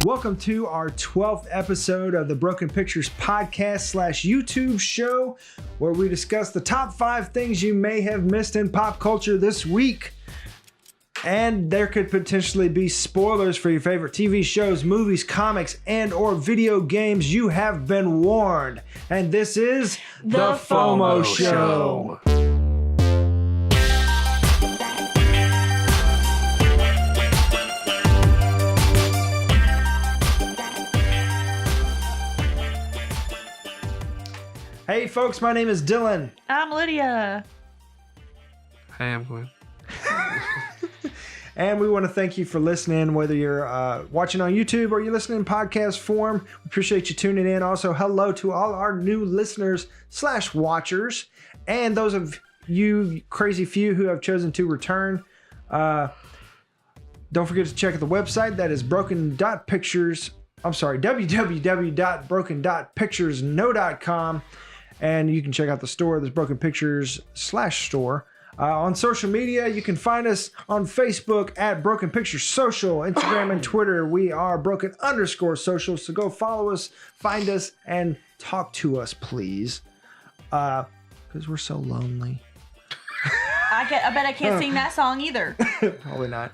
Welcome to our 12th episode of the Broken Pictures podcast / YouTube show, where we discuss the top 5 things you may have missed in pop culture this week. And there could potentially be spoilers for your favorite TV shows, movies, comics, and or video games. You have been warned. And this is the FOMO Show. Hey folks, my name is Dylan. I'm Lydia. Hey, I'm Quin. And we want to thank you for listening, whether you're watching on YouTube or you're listening in podcast form. We appreciate you tuning in. Also, hello to all our new listeners / watchers, and those of you crazy few who have chosen to return. Don't forget to check out the website. That is www.broken.picturesno.com. And you can check out the store. There's Broken Pictures /store. On social media, you can find us on Facebook at Broken Pictures Social, Instagram and Twitter. We are Broken_social. So go follow us, find us, and talk to us, please. Because we're so lonely. I bet I can't sing that song either. Probably not.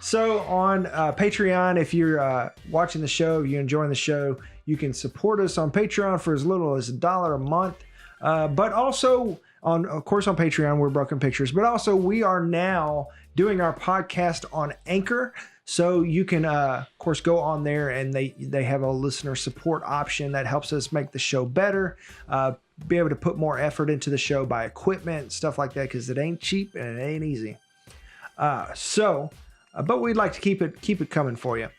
So on Patreon, if you're watching the show, if you're enjoying the show, you can support us on Patreon for as little as $1 a month. But also, of course, on Patreon, we're Broken Pictures. But also, we are now doing our podcast on Anchor. So you can, of course, go on there and they have a listener support option that helps us make the show better. Be able to put more effort into the show, buy equipment, stuff like that, because it ain't cheap and it ain't easy. But we'd like to keep it coming for you.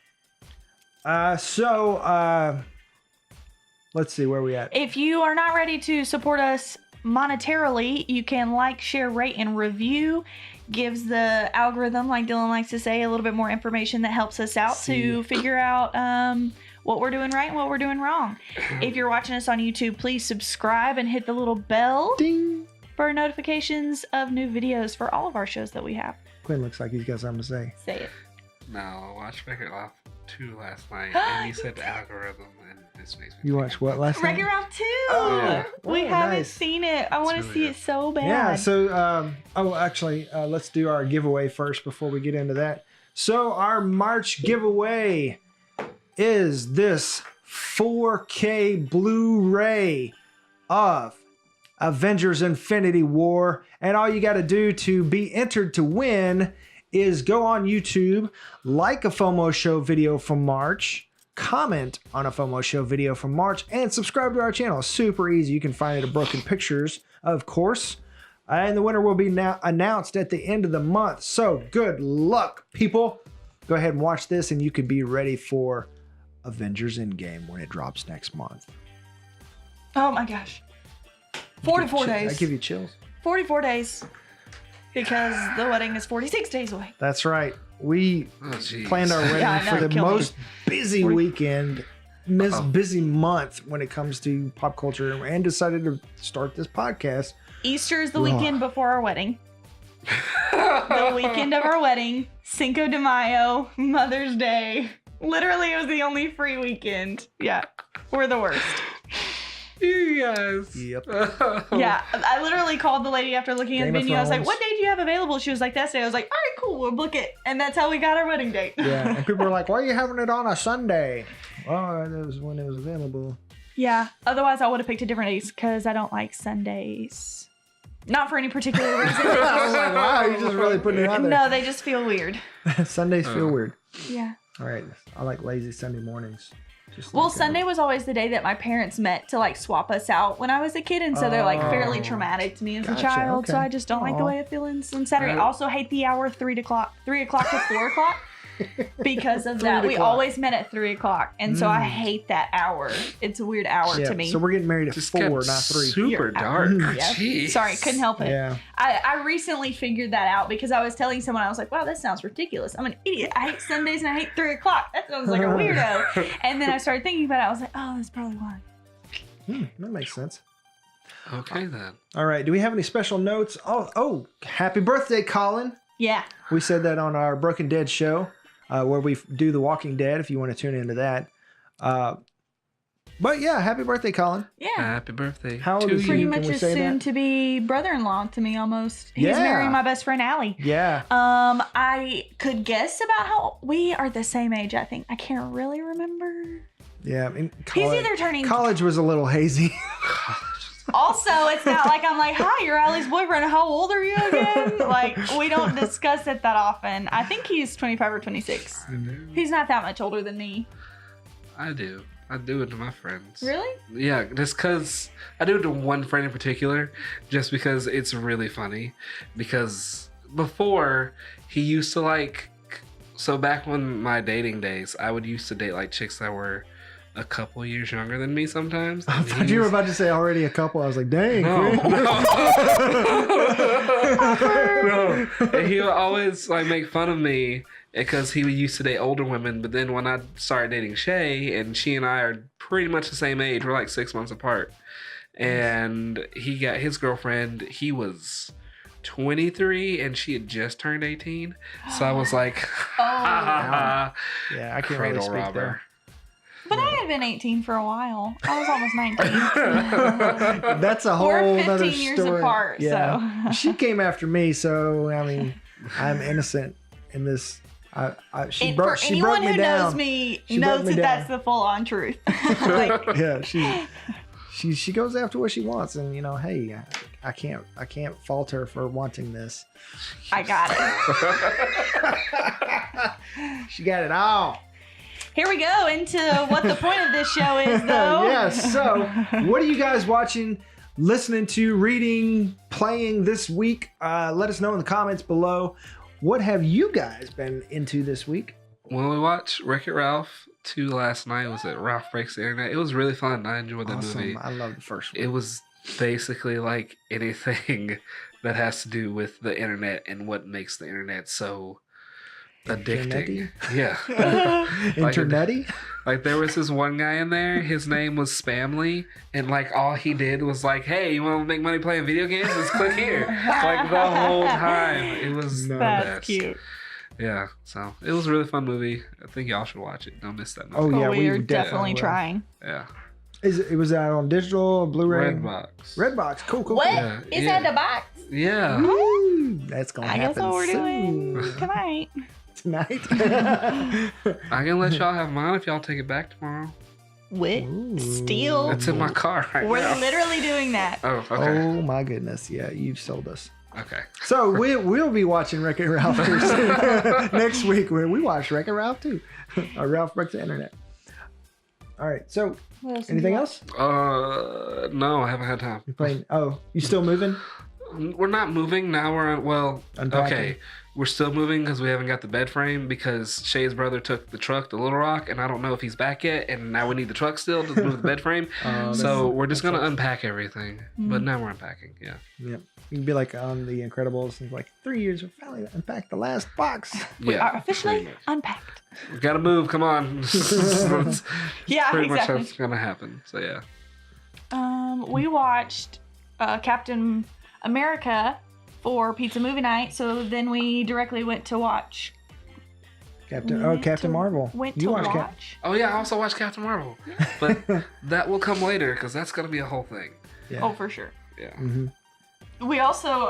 Let's see where we at. If you are not ready to support us monetarily, you can like, share, rate, and review. Gives the algorithm, like Dylan likes to say, a little bit more information that helps us out to figure out what we're doing right and what we're doing wrong. If you're watching us on YouTube, please subscribe and hit the little bell Ding. For notifications of new videos for all of our shows that we have. Quinn looks like he's got something to say. Say it. No, I watched Wreck-It Ralph 2 last night, and he said algorither, and this makes me You watched what last night? Wreck-It Ralph 2! Yeah. We haven't nice. seen it. I want to really see good. it so bad. Yeah, so, let's do our giveaway first before we get into that. So our March giveaway is this 4K Blu-ray of Avengers Infinity War. And all you got to do to be entered to win is go on YouTube, like a FOMO Show video from March, comment on a FOMO Show video from March, and subscribe to our channel. Super easy. You can find it at Broken Pictures, of course. And the winner will be now announced at the end of the month. So good luck, people. Go ahead and watch this, and you can be ready for Avengers Endgame when it drops next month. Oh my gosh. 44 days. I give you chills. 44 days. Because the wedding is 46 days away. That's right. We planned our wedding Yeah, I know, for the kill me. most busy weekend, busy month when it comes to pop culture, and decided to start this podcast. Easter is the weekend before our wedding. The weekend of our wedding. Cinco de Mayo. Mother's Day. Literally, it was the only free weekend. Yeah. We're the worst. You guys. Yep. Yeah. I literally called the lady after looking at Game the of venue. I was like, Thrones. what day do you have available? She was like, that day. I was like, all right, cool. We'll book it. And that's how we got our wedding date. Yeah, and people were like, why are you having it on a Sunday? Well, that was when it was available. Yeah. Otherwise, I would have picked a different days because I don't like Sundays. Not for any particular reason. I was like, wow, you're just really putting it out there. No, they just feel weird. Sundays feel weird. Yeah. All right. I like lazy Sunday mornings. Just Well, like, Sunday was always the day that my parents met to like swap us out when I was a kid, and so they're like fairly Oh. traumatic to me as Gotcha, a child. So okay. I just don't like the Aw. way it feels on Saturday. I Right. also hate the hour 3 o'clock to 4 o'clock because of that. 3 We o'clock. always met at 3 o'clock, and so I hate that hour. It's a weird hour Yeah, to me. so we're getting married at Just 4, got not 3. super You're- dark. Yeah. Jeez. Sorry, couldn't help it. Yeah. I recently figured that out because I was telling someone, I was like, wow, that sounds ridiculous. I'm an idiot. I hate Sundays and I hate 3 o'clock. That sounds like a weirdo. And then I started thinking about it. I was like, oh, that's probably why. That makes sense. Okay, then. All right. Do we have any special notes? Oh, happy birthday, Colin. Yeah. We said that on our Broken Dead show. where we do The Walking Dead if you want to tune into that. But yeah, happy birthday, Colin. Yeah. Happy birthday. How old to is he? Pretty you. much Can we a say that? soon-to-be brother-in-law to me, almost. He's Yeah. marrying my best friend, Allie. Yeah. I could guess about how we are the same age, I think. I can't really remember. Yeah. I mean, He's either turning... college was a little hazy. Also, it's not like I'm like, hi, you're Allie's boyfriend. How old are you again? Like, we don't discuss it that often. I think he's 25 or 26. I know. He's not that much older than me. I do. I do it to my friends. Really? Yeah, just because I do it to one friend in particular, just because it's really funny. Because before, he used to like, so back when my dating days, I would used to date like chicks that were a couple years younger than me sometimes. I thought you were about to say already a couple. I was like, dang. No. Quin. No. And he would always like make fun of me because he used to date older women. But then when I started dating Shay, and she and I are pretty much the same age, we're like 6 months apart. And he got his girlfriend, he was 23 and she had just turned 18. So I was like, Yeah, I can't really cradle speak robber. there. But I had been 18 for a while. I was almost 19. That's a whole We're 15 other years story. apart, Yeah. so. She came after me, so I mean, I'm innocent in this. She broke For anyone me who down. knows me, She knows broke me that that's down. the full-on truth. Like, Yeah, she goes after what she wants, and you know, hey, I can't fault her for wanting this. I got it. She got it all. Here we go into what the point of this show is, though. Yes. So, what are you guys watching, listening to, reading, playing this week? Let us know in the comments below. What have you guys been into this week? When we watched Wreck-It Ralph 2 last night, was it Ralph Breaks the Internet? It was really fun. I enjoyed that movie. I love the first one. It was basically like anything that has to do with the internet and what makes the internet so addicting. Internety? Yeah. Internety? Like there was this one guy in there, his name was Spamly, and like all he did was like, hey, you want to make money playing video games? Let's click here. Like the whole time. It was the That's best. cute. Yeah, so it was a really fun movie. I think y'all should watch it. Don't miss that movie. Oh, yeah, we are we definitely will. trying. Yeah. Was that on digital, Blu-ray? Redbox. Redbox. Cool. What? Yeah, Is yeah. that the box? Yeah. Woo, that's gonna I happen guess what we're soon. doing tonight. Tonight. I can let y'all have mine if y'all take it back tomorrow. What? Ooh. Steal? It's in my car right We're now. literally doing that. Oh, okay. Oh my goodness! Yeah, you've sold us. Okay. So we'll be watching Wreck-It Ralph 2 next week. When we watch Wreck-It Ralph 2, or Ralph Breaks the Internet. All right. So What else anything else? No, I haven't had time. You playing? Oh, you still moving? We're not moving now. We're on, well, Unpacking. okay. We're still moving because we haven't got the bed frame because Shay's brother took the truck to Little Rock, and I don't know if he's back yet. And now we need the truck still to move the bed frame. So we're just gonna unpack everything. But now we're unpacking. Yeah. Yeah. You can be like on The Incredibles, and like 3 years, we finally unpacked the last box. We Yeah. are officially unpacked. We gotta move. Come on. That's Yeah, pretty much exactly. what's gonna happen. So yeah. We watched Captain America for pizza movie night, so then we directly went to watch. Captain Marvel. Went You to watched watch. Oh yeah, I also watched Captain Marvel, but that will come later because that's gonna be a whole thing. Yeah. Oh, for sure. Yeah. Mm-hmm. We also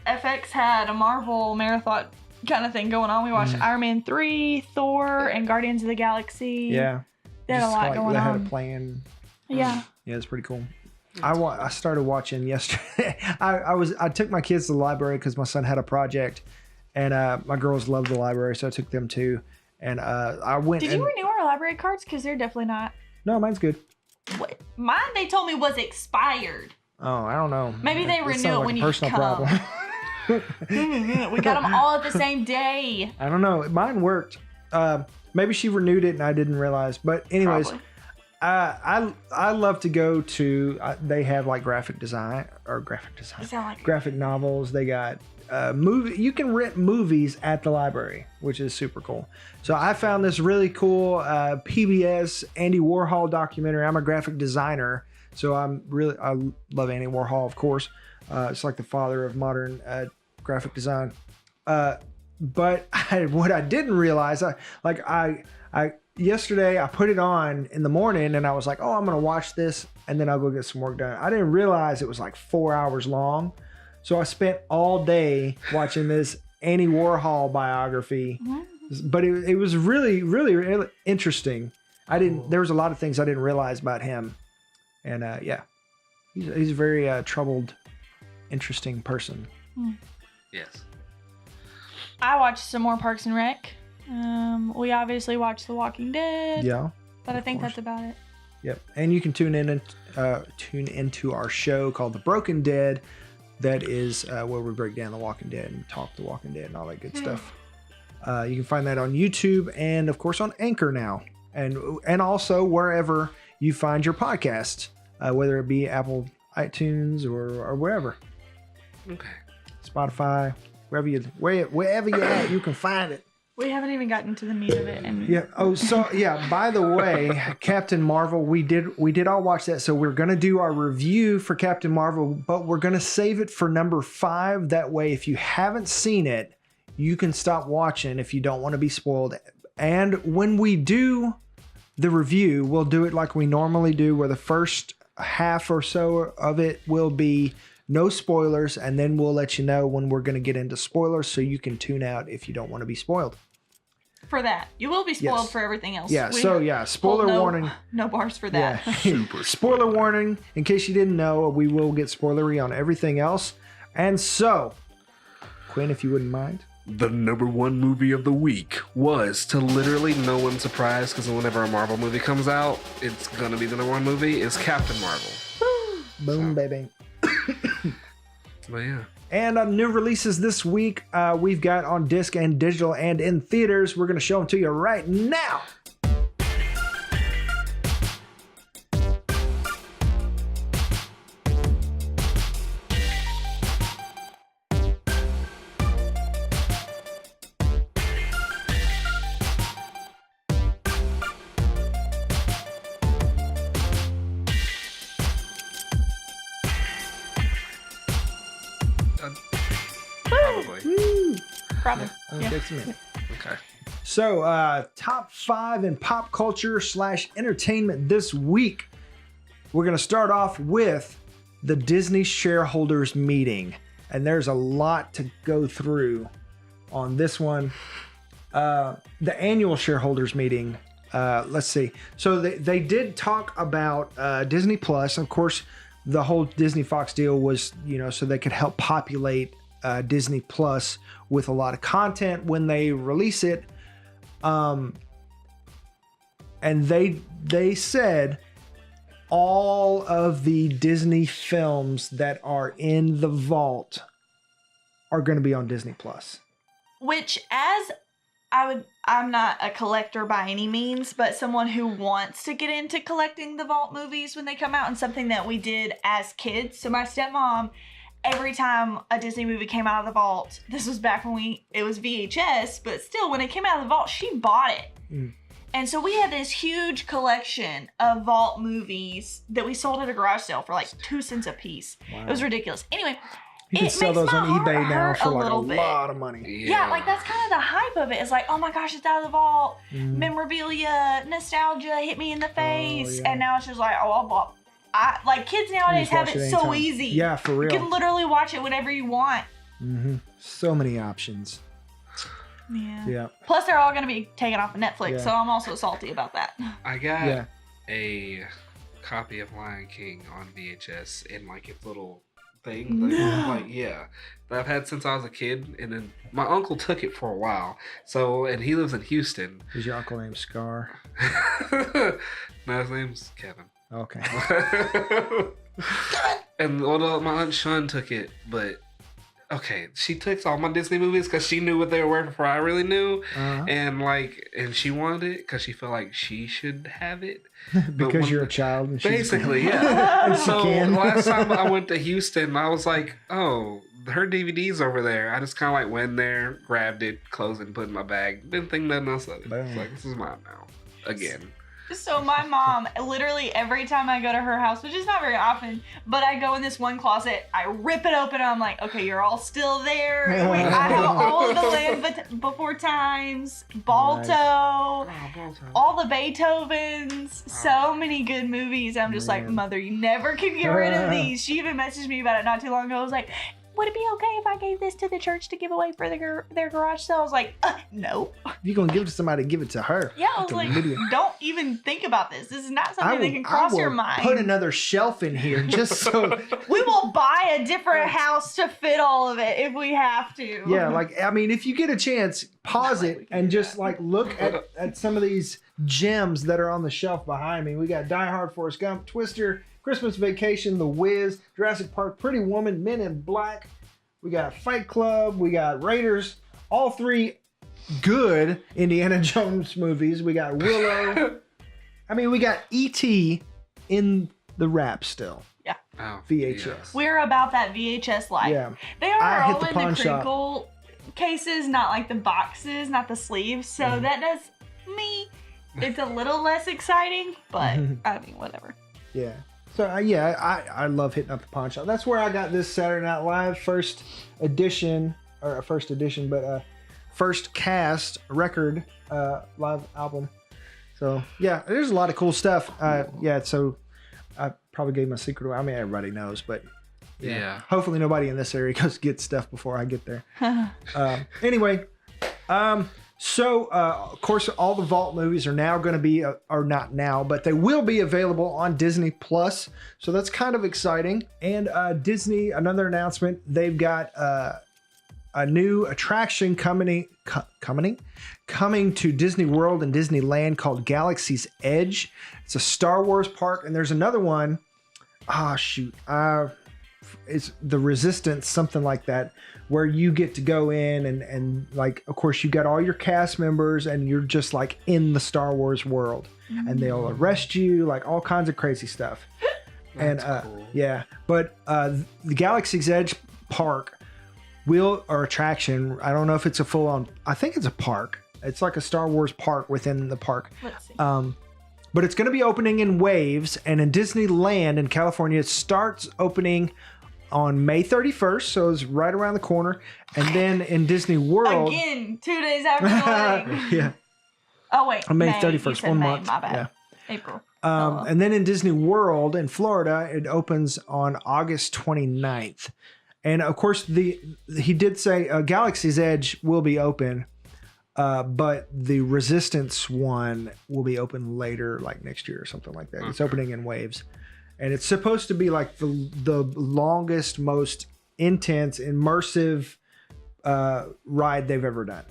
FX had a Marvel marathon kind of thing going on. We watched Iron Man 3, Thor, and Guardians of the Galaxy. Yeah. They had a Just lot like going they had a on. plan. Yeah. Yeah, it's pretty cool. I started watching yesterday. I took my kids to the library because my son had a project, and my girls love the library, so I took them too. And I went. Did you renew our library cards? Because they're definitely not. No, mine's good. What? Mine, they told me, was expired. Oh, I don't know. Maybe they It renew sounds it like when a you personal come. problem. We got them all at the same day. I don't know. Mine worked. Maybe she renewed it and I didn't realize. But anyways. Probably. I love to go to. They have like graphic design, You sound like graphic novels. They got movie. You can rent movies at the library, which is super cool. So I found this really cool PBS Andy Warhol documentary. I'm a graphic designer, so I love Andy Warhol, of course. It's like the father of modern graphic design. But what I didn't realize, yesterday I put it on in the morning and I was like, oh, I'm going to watch this and then I'll go get some work done. I didn't realize it was like 4 hours long. So I spent all day watching this Andy Warhol biography, but it was really, really, really interesting. There was a lot of things I didn't realize about him. And he's a very troubled, interesting person. Yes. I watched some more Parks and Rec. We obviously watched The Walking Dead. Yeah. But I think that's about it. Yep. And you can tune into our show called The Broken Dead. That is where we break down The Walking Dead and talk The Walking Dead and all that good stuff. You can find that on YouTube and, of course, on Anchor now. And also wherever you find your podcast, whether it be Apple, iTunes, or wherever. Okay. Spotify, wherever you're at, you can find it. We haven't even gotten to the meat of it. Yeah. Oh, so yeah. By the way, Captain Marvel, we did all watch that. So we're gonna do our review for Captain Marvel, but we're gonna save it for number 5. That way, if you haven't seen it, you can stop watching if you don't want to be spoiled. And when we do the review, we'll do it like we normally do, where the first half or so of it will be no spoilers, and then we'll let you know when we're going to get into spoilers, so you can tune out if you don't want to be spoiled. For that. You will be spoiled for everything else. Yeah, spoiler warning. No bars for that. Yeah. Super spoiler warning. In case you didn't know, we will get spoilery on everything else. And so, Quinn, if you wouldn't mind. The number 1 movie of the week was, to literally no one's surprise, because whenever a Marvel movie comes out, it's going to be the number 1 movie, is Captain Marvel. Boom, baby. But yeah. And on new releases this week, we've got on disc and digital and in theaters. We're going to show them to you right now. Probably. Yeah. Takes a minute. Okay. So, top 5 in pop culture / entertainment this week. We're going to start off with the Disney Shareholders Meeting. And there's a lot to go through on this one. The Annual Shareholders Meeting. Let's see. So, they did talk about Disney Plus. Of course, the whole Disney Fox deal was, so they could help populate Disney Plus with a lot of content when they release it. And they said all of the Disney films that are in the vault are going to be on Disney Plus. Which, I'm not a collector by any means, but someone who wants to get into collecting the vault movies when they come out, and something that we did as kids. So my stepmom, every time a Disney movie came out of the vault, this was back when it was VHS, but still, when it came out of the vault, she bought it. And so we had this huge collection of vault movies that we sold at a garage sale for like 2 cents a piece. Wow. It was ridiculous. Anyway, you can sell those on eBay now for like a lot of money. Yeah, like that's kind of the hype of it. It's like, oh my gosh, it's out of the vault. Memorabilia, nostalgia hit me in the face. And now it's just like, oh, I bought. Like kids nowadays have it so easy. Yeah, for real. You can literally watch it whenever you want. So many options. Yeah. Plus, they're all going to be taken off of Netflix, so I'm also salty about that. I got a copy of Lion King on VHS in like its little thing. That I've had since I was a kid, and then my uncle took it for a while. So, and he lives in Houston. Is your uncle named Scar? No, his name's Kevin. Okay. And my Aunt Sean took it, but okay, she took all my Disney movies because she knew what they were worth before I really knew, and she wanted it because she felt like she should have it because you're a child. And basically, yeah. So last time I went to Houston, I was like, oh, her DVD's over there. I just kind of like went there, grabbed it, closed it, and put it in my bag. Didn't think nothing else of it. It's like, this is mine now, again. So my mom, literally every time I go to her house, which is not very often, but I go in this one closet, I rip it open, and I'm like, okay, you're all still there. I have all of the Land Before Times, Balto, all the Beethovens, so many good movies. I'm just like, Mother, you never can get rid of these. She even messaged me about it not too long ago. I was like, would it be okay if I gave this to the church to give away for their garage sale? I was like, no. If you're going to give it to somebody, give it to her. Yeah, I was like, don't even think about this. This is not something that can cross your mind. Put another shelf in here just so. We will buy a different house to fit all of it if we have to. Yeah, like, I mean, if you get a chance, pause it and just like look at some of these gems that are on the shelf behind me. We got Die Hard, Forrest Gump, Twister, Christmas Vacation, The Wiz, Jurassic Park, Pretty Woman, Men in Black. We got Fight Club. We got Raiders. All three good Indiana Jones movies. We got Willow. I mean, we got E.T. in the wrap still. Yeah. Oh, VHS. yeah. We're about that VHS life. Yeah. They are I hit all the in pawn the crinkle cases, not like the boxes, not the sleeves. So that does me. It's a little less exciting, but I mean, whatever. Yeah. So I love hitting up the pawn shop. That's where I got this Saturday Night Live first cast record live album. So yeah, there's a lot of cool stuff. So I probably gave my secret away. I mean, everybody knows, but yeah. Hopefully nobody in this area goes get stuff before I get there. Anyway, so, of course, all the Vault movies are now going to be, or not now, but they will be available on Disney Plus. So that's kind of exciting. And Disney, another announcement, they've got a new attraction coming to Disney World and Disneyland called Galaxy's Edge. It's a Star Wars park, and there's another one. It's the Resistance, something like that, where you get to go in and like, of course, you got all your cast members and you're just like in the Star Wars world, and they'll arrest you, like all kinds of crazy stuff. Cool. Yeah, but the Galaxy's Edge park attraction, I don't know if it's a full-on, I think it's a park. It's like a Star Wars park within the park. Let's see. But it's going to be opening in waves, and in Disneyland in California, it starts opening on May 31st, so it's right around the corner. And then in Disney World... Again, 2 days after the wedding. Yeah. Oh, wait. On May 31st, You said 1 May, month. My bad. Yeah. April. And then in Disney World in Florida, it opens on August 29th. And of course, he did say Galaxy's Edge will be open, but the Resistance one will be open later, like next year or something like that. Okay. It's opening in waves. And it's supposed to be like the longest, most intense, immersive ride they've ever done.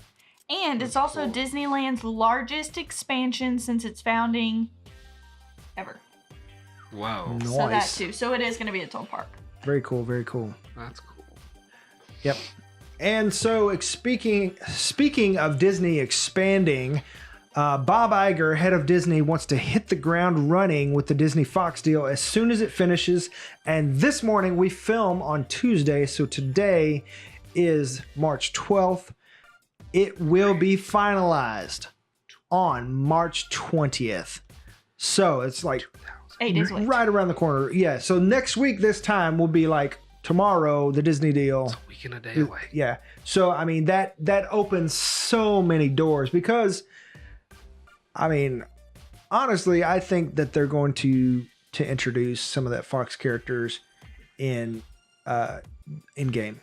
And it's also Disneyland's largest expansion since its founding ever. Wow. Nice. So that too. So it is going to be its own park. Very cool. Very cool. That's cool. Yep. And so speaking of Disney expanding, Bob Iger, head of Disney, wants to hit the ground running with the Disney Fox deal as soon as it finishes. And this morning we film on Tuesday, so today is March 12th. It will be finalized on March 20th. So it's like 8 days away. Right around the corner. Yeah. So next week, this time will be like tomorrow, the Disney deal. It's a week and a day away. Yeah. So, I mean, that opens so many doors because, I mean, honestly, I think that they're going to introduce some of that Fox characters in game.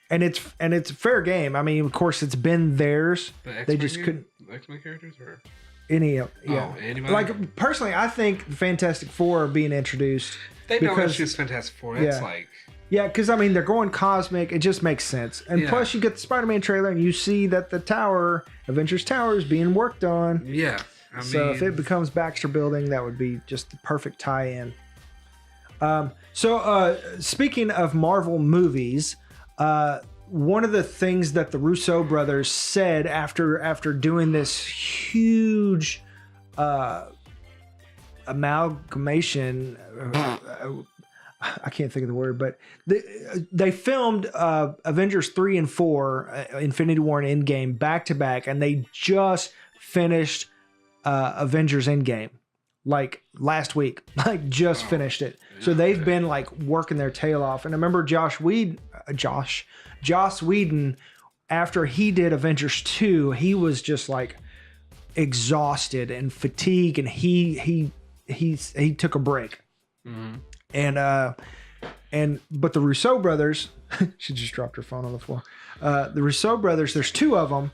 And it's fair game. I mean, of course, it's been theirs. They just couldn't. X-Men characters or any anybody? Like personally, I think Fantastic Four are being introduced. They don't introduce Fantastic Four. It's like because I mean they're going cosmic. It just makes sense. And plus, you get the Spider-Man trailer and you see that the tower, Avengers Tower, is being worked on. Yeah. So if it becomes Baxter Building, that would be just the perfect tie-in. Speaking of Marvel movies. One of the things that the Russo brothers said after doing this huge amalgamation, I can't think of the word, but they filmed Avengers 3 and 4, Infinity War and Endgame back to back, and they just finished Avengers Endgame like last week, like just finished it. So they've been like working their tail off. And I remember Joss Whedon, after he did Avengers 2, he was just like exhausted and fatigued, and he took a break. But the Russo brothers, she just dropped her phone on the floor. The Russo brothers, there's 2 of them,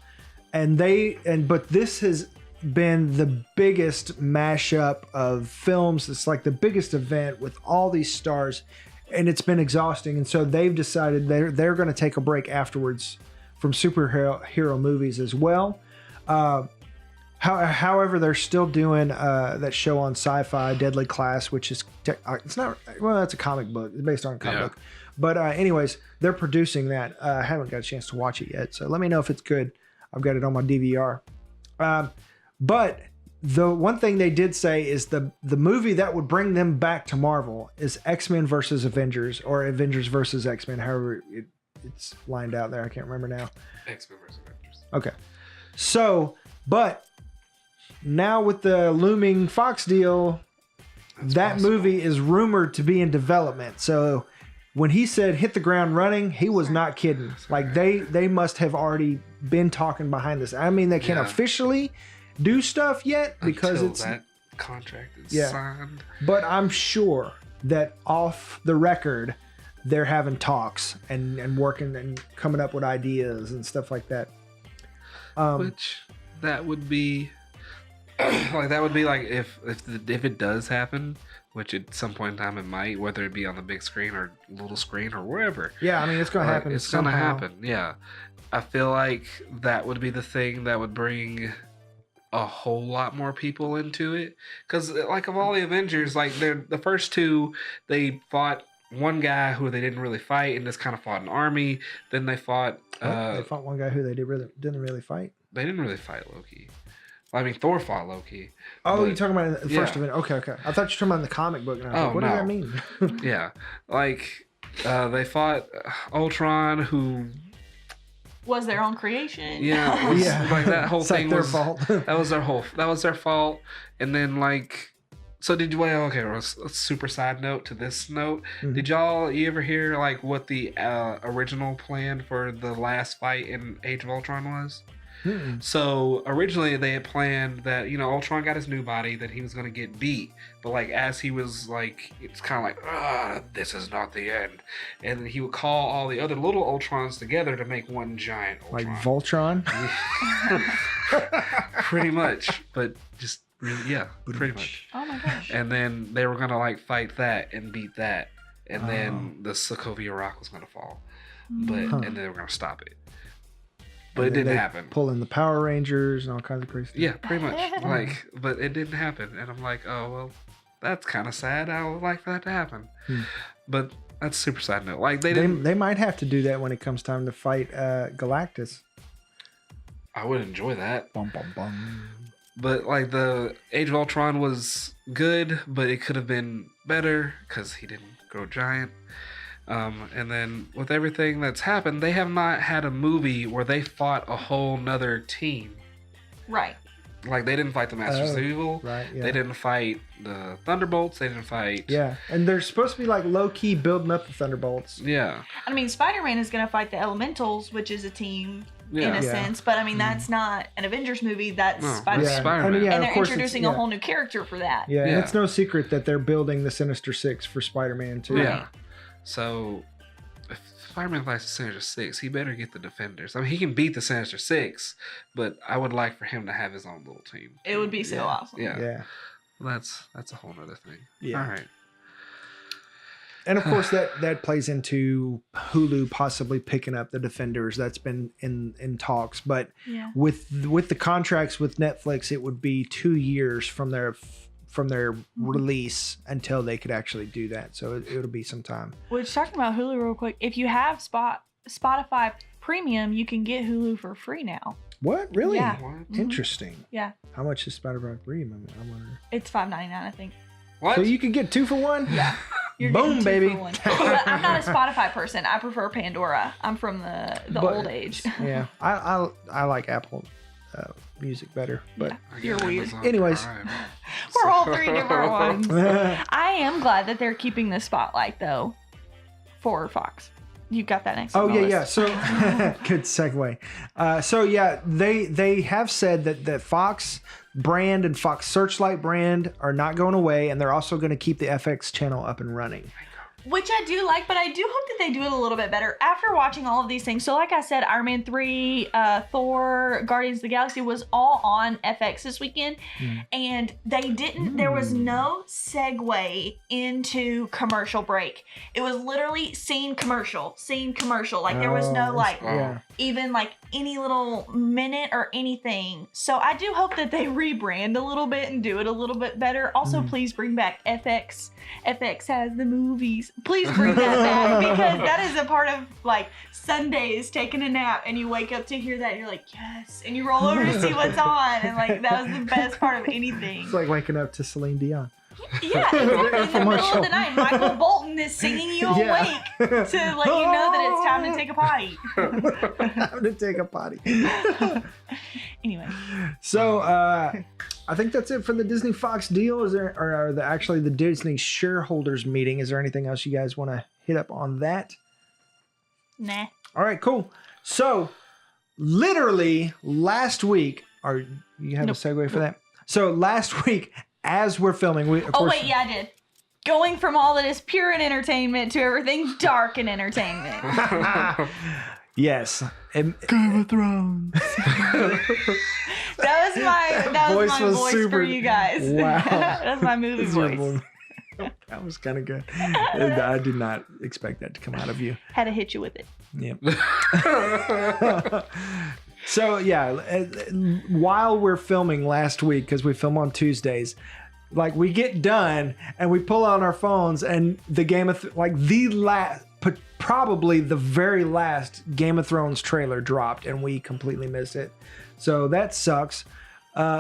but this has been the biggest mashup of films. It's like the biggest event with all these stars, and it's been exhausting. And so they've decided they're going to take a break afterwards from superhero movies as well. However, they're still doing that show on Sci-Fi, Deadly Class, which is it's not, well, that's a comic book. It's based on a comic book. But anyways, they're producing that. I haven't got a chance to watch it yet, so let me know if it's good. I've got it on my DVR. But the one thing they did say is the movie that would bring them back to Marvel is X-Men versus Avengers, or Avengers versus X-Men, however it's lined out there. I can't remember now. X-Men versus Avengers. Okay. So, but now with the looming Fox deal, that movie is rumored to be in development. So when he said hit the ground running, he was not kidding. Like they must have already been talking behind this. I mean, they can't officially do stuff yet because until it's that contract is signed. But I'm sure that off the record, they're having talks and working and coming up with ideas and stuff like that. Which that would be like if it does happen, which at some point in time it might, whether it be on the big screen or little screen or wherever. Yeah, I mean, it's going to happen. It's going to happen. Yeah. I feel like that would be the thing that would bring a whole lot more people into it. Because, like, of all the Avengers, like, the first 2, they fought one guy who they didn't really fight and just kind of fought an army. Then they fought... they fought one guy who they didn't really fight? They didn't really fight Loki. I mean, Thor fought Loki. Oh, you're talking about the first event. Okay. I thought you were talking about in the comic book. And I was like, what does that mean? Yeah. Like, they fought Ultron, who... was their own creation. Yeah. Like, that whole thing their was... fault. That was their fault. And then, like... So did you... Okay, a super side note to this note. Mm-hmm. Did you ever hear, like, what the original plan for the last fight in Age of Ultron was? Mm-mm. So originally they had planned that, Ultron got his new body, that he was going to get beat. But like as he was like, it's kind of like, this is not the end. And then he would call all the other little Ultrons together to make one giant Ultron. Like Voltron? Pretty much. But just, pretty much. Oh my gosh. And then they were going to like fight that and beat that. And then the Sokovia Rock was going to fall. And then they were going to stop it. But it didn't happen. Pulling the Power Rangers and all kinds of crazy stuff. Yeah, pretty much. But it didn't happen. And I'm like, oh, well, that's kind of sad. I would like for that to happen. But that's super sad note. Like, they might have to do that when it comes time to fight Galactus. I would enjoy that. Bum, bum, bum. But, like, the Age of Ultron was good, but it could have been better because he didn't grow giant. And then with everything that's happened, they have not had a movie where they fought a whole nother team. Right. Like, they didn't fight the Masters of Evil. Right, yeah. They didn't fight the Thunderbolts. They didn't fight... Yeah, and they're supposed to be, like, low-key building up the Thunderbolts. Yeah. I mean, Spider-Man is going to fight the Elementals, which is a team in a sense. But, I mean, that's not an Avengers movie. That's Spider-Man. Yeah. Spider-Man. I mean, and they're introducing a whole new character for that. Yeah, and it's no secret that they're building the Sinister Six for Spider-Man, too. Yeah. So, if Spider-Man fights the Sinister Six, he better get the Defenders. I mean, he can beat the Sinister Six, but I would like for him to have his own little team. It would be so awesome. Yeah. Well, that's a whole other thing. Yeah. All right. And of course, that plays into Hulu possibly picking up the Defenders. That's been in talks. But with the contracts with Netflix, it would be 2 years from their release until they could actually do that. So it'll be some time. Which, talking about Hulu real quick, if you have Spotify Premium, you can get Hulu for free now. What? Really? Yeah. What? Interesting. Yeah. How much is Spotify Premium? I wonder. It's $5.99, I think. What? So you can get 2 for 1? Yeah. You're Boom, baby. But I'm not a Spotify person. I prefer Pandora. I'm from the old age. Yeah. I like Apple Music better, but you're weird. Anyways, for all 3 different ones. I am glad that they're keeping the spotlight though for Fox. You got that next. Oh yeah. So good segue. So yeah, they have said that Fox brand and Fox Searchlight brand are not going away, and they're also going to keep the FX channel up and running. Which I do like, but I do hope that they do it a little bit better after watching all of these things. So like I said, Iron Man 3, Thor, Guardians of the Galaxy was all on FX this weekend. And they didn't, there was no segue into commercial break. It was literally scene commercial. Like there was no even like any little minute or anything. So I do hope that they rebrand a little bit and do it a little bit better. Also, please bring back FX. FX has the movies. Please bring that back, because that is a part of like Sundays taking a nap and you wake up to hear that and you're like, yes, and you roll over to see what's on, and like that was the best part of anything. It's like waking up to Celine Dion. Yeah, exactly. In the middle of the night, Michael Bolton is singing you awake to let you know that it's time to take a potty. Time to take a potty. Anyway. So I think that's it for the Disney Fox deal. Is there, or actually the Disney Shareholders Meeting? Is there anything else you guys want to hit up on that? Nah. All right, cool. So literally last week, or you have a segue for that? So last week, as we're filming, I did. Going from all that is pure and entertainment to everything dark and entertainment. Yes. Game of Thrones. That was my voice for you guys. Wow. That's my movie voice. That was kind of good. I did not expect that to come out of you. Had to hit you with it. Yep. So yeah, while we're filming last week, because we film on Tuesdays, like we get done and we pull out our phones and the probably the very last Game of Thrones trailer dropped and we completely missed it. So that sucks.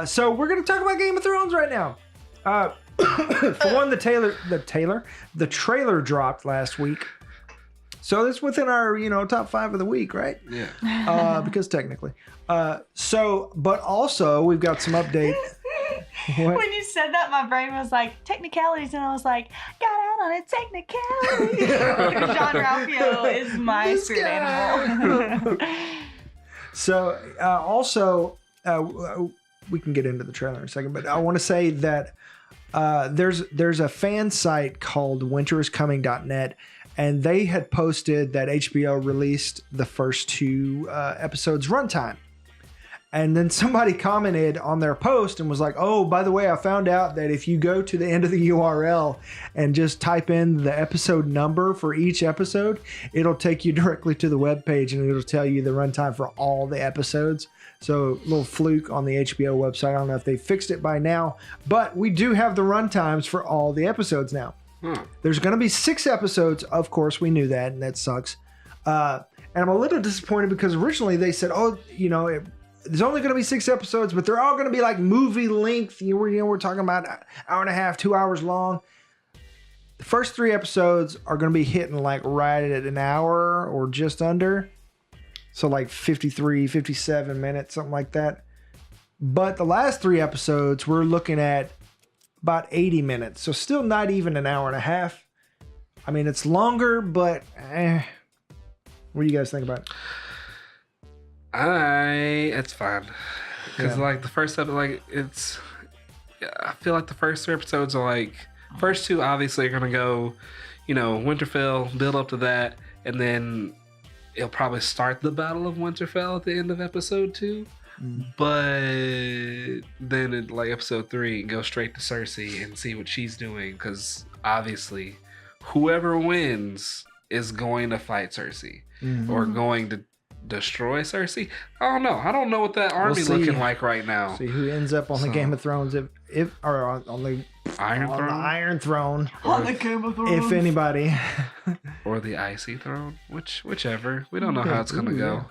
So we're gonna talk about Game of Thrones right now. For one, the trailer dropped last week. So it's within our, top 5 of the week, right? Yeah. Because technically. But also we've got some update. What? When you said that, my brain was like, technicalities, and I was like, got out on a technicality. John Ralphio is my spirit animal. So also, we can get into the trailer in a second, but I want to say that there's a fan site called winteriscoming.net, and they had posted that HBO released the first 2 episodes runtime. And then somebody commented on their post and was like, oh, by the way, I found out that if you go to the end of the URL and just type in the episode number for each episode, it'll take you directly to the webpage and it'll tell you the runtime for all the episodes. So a little fluke on the HBO website. I don't know if they fixed it by now, but we do have the runtimes for all the episodes now. There's going to be 6 episodes. Of course, we knew that, and that sucks. And I'm a little disappointed because originally they said, there's only going to be 6 episodes, but they're all going to be like movie length. We're talking about an hour and a half, 2 hours long. The first 3 episodes are going to be hitting like right at an hour or just under. So like 53, 57 minutes, something like that. But the last 3 episodes, we're looking at about 80 minutes. So still not even an hour and a half. I mean, it's longer, but what do you guys think about it? It's fine. Because like the first episode, I feel like the first 3 episodes are like, first 2 obviously are going to go, Winterfell, build up to that, and then it'll probably start the Battle of Winterfell at the end of episode 2. But then in like episode 3, go straight to Cersei and see what she's doing, because obviously whoever wins is going to fight Cersei or going to destroy Cersei. I don't know. I don't know what that army looking like right now. See who ends up on the Game of Thrones on the Iron Throne. On the Game of Thrones. If anybody. Or the Icy Throne, whichever. We don't know how it's gonna go.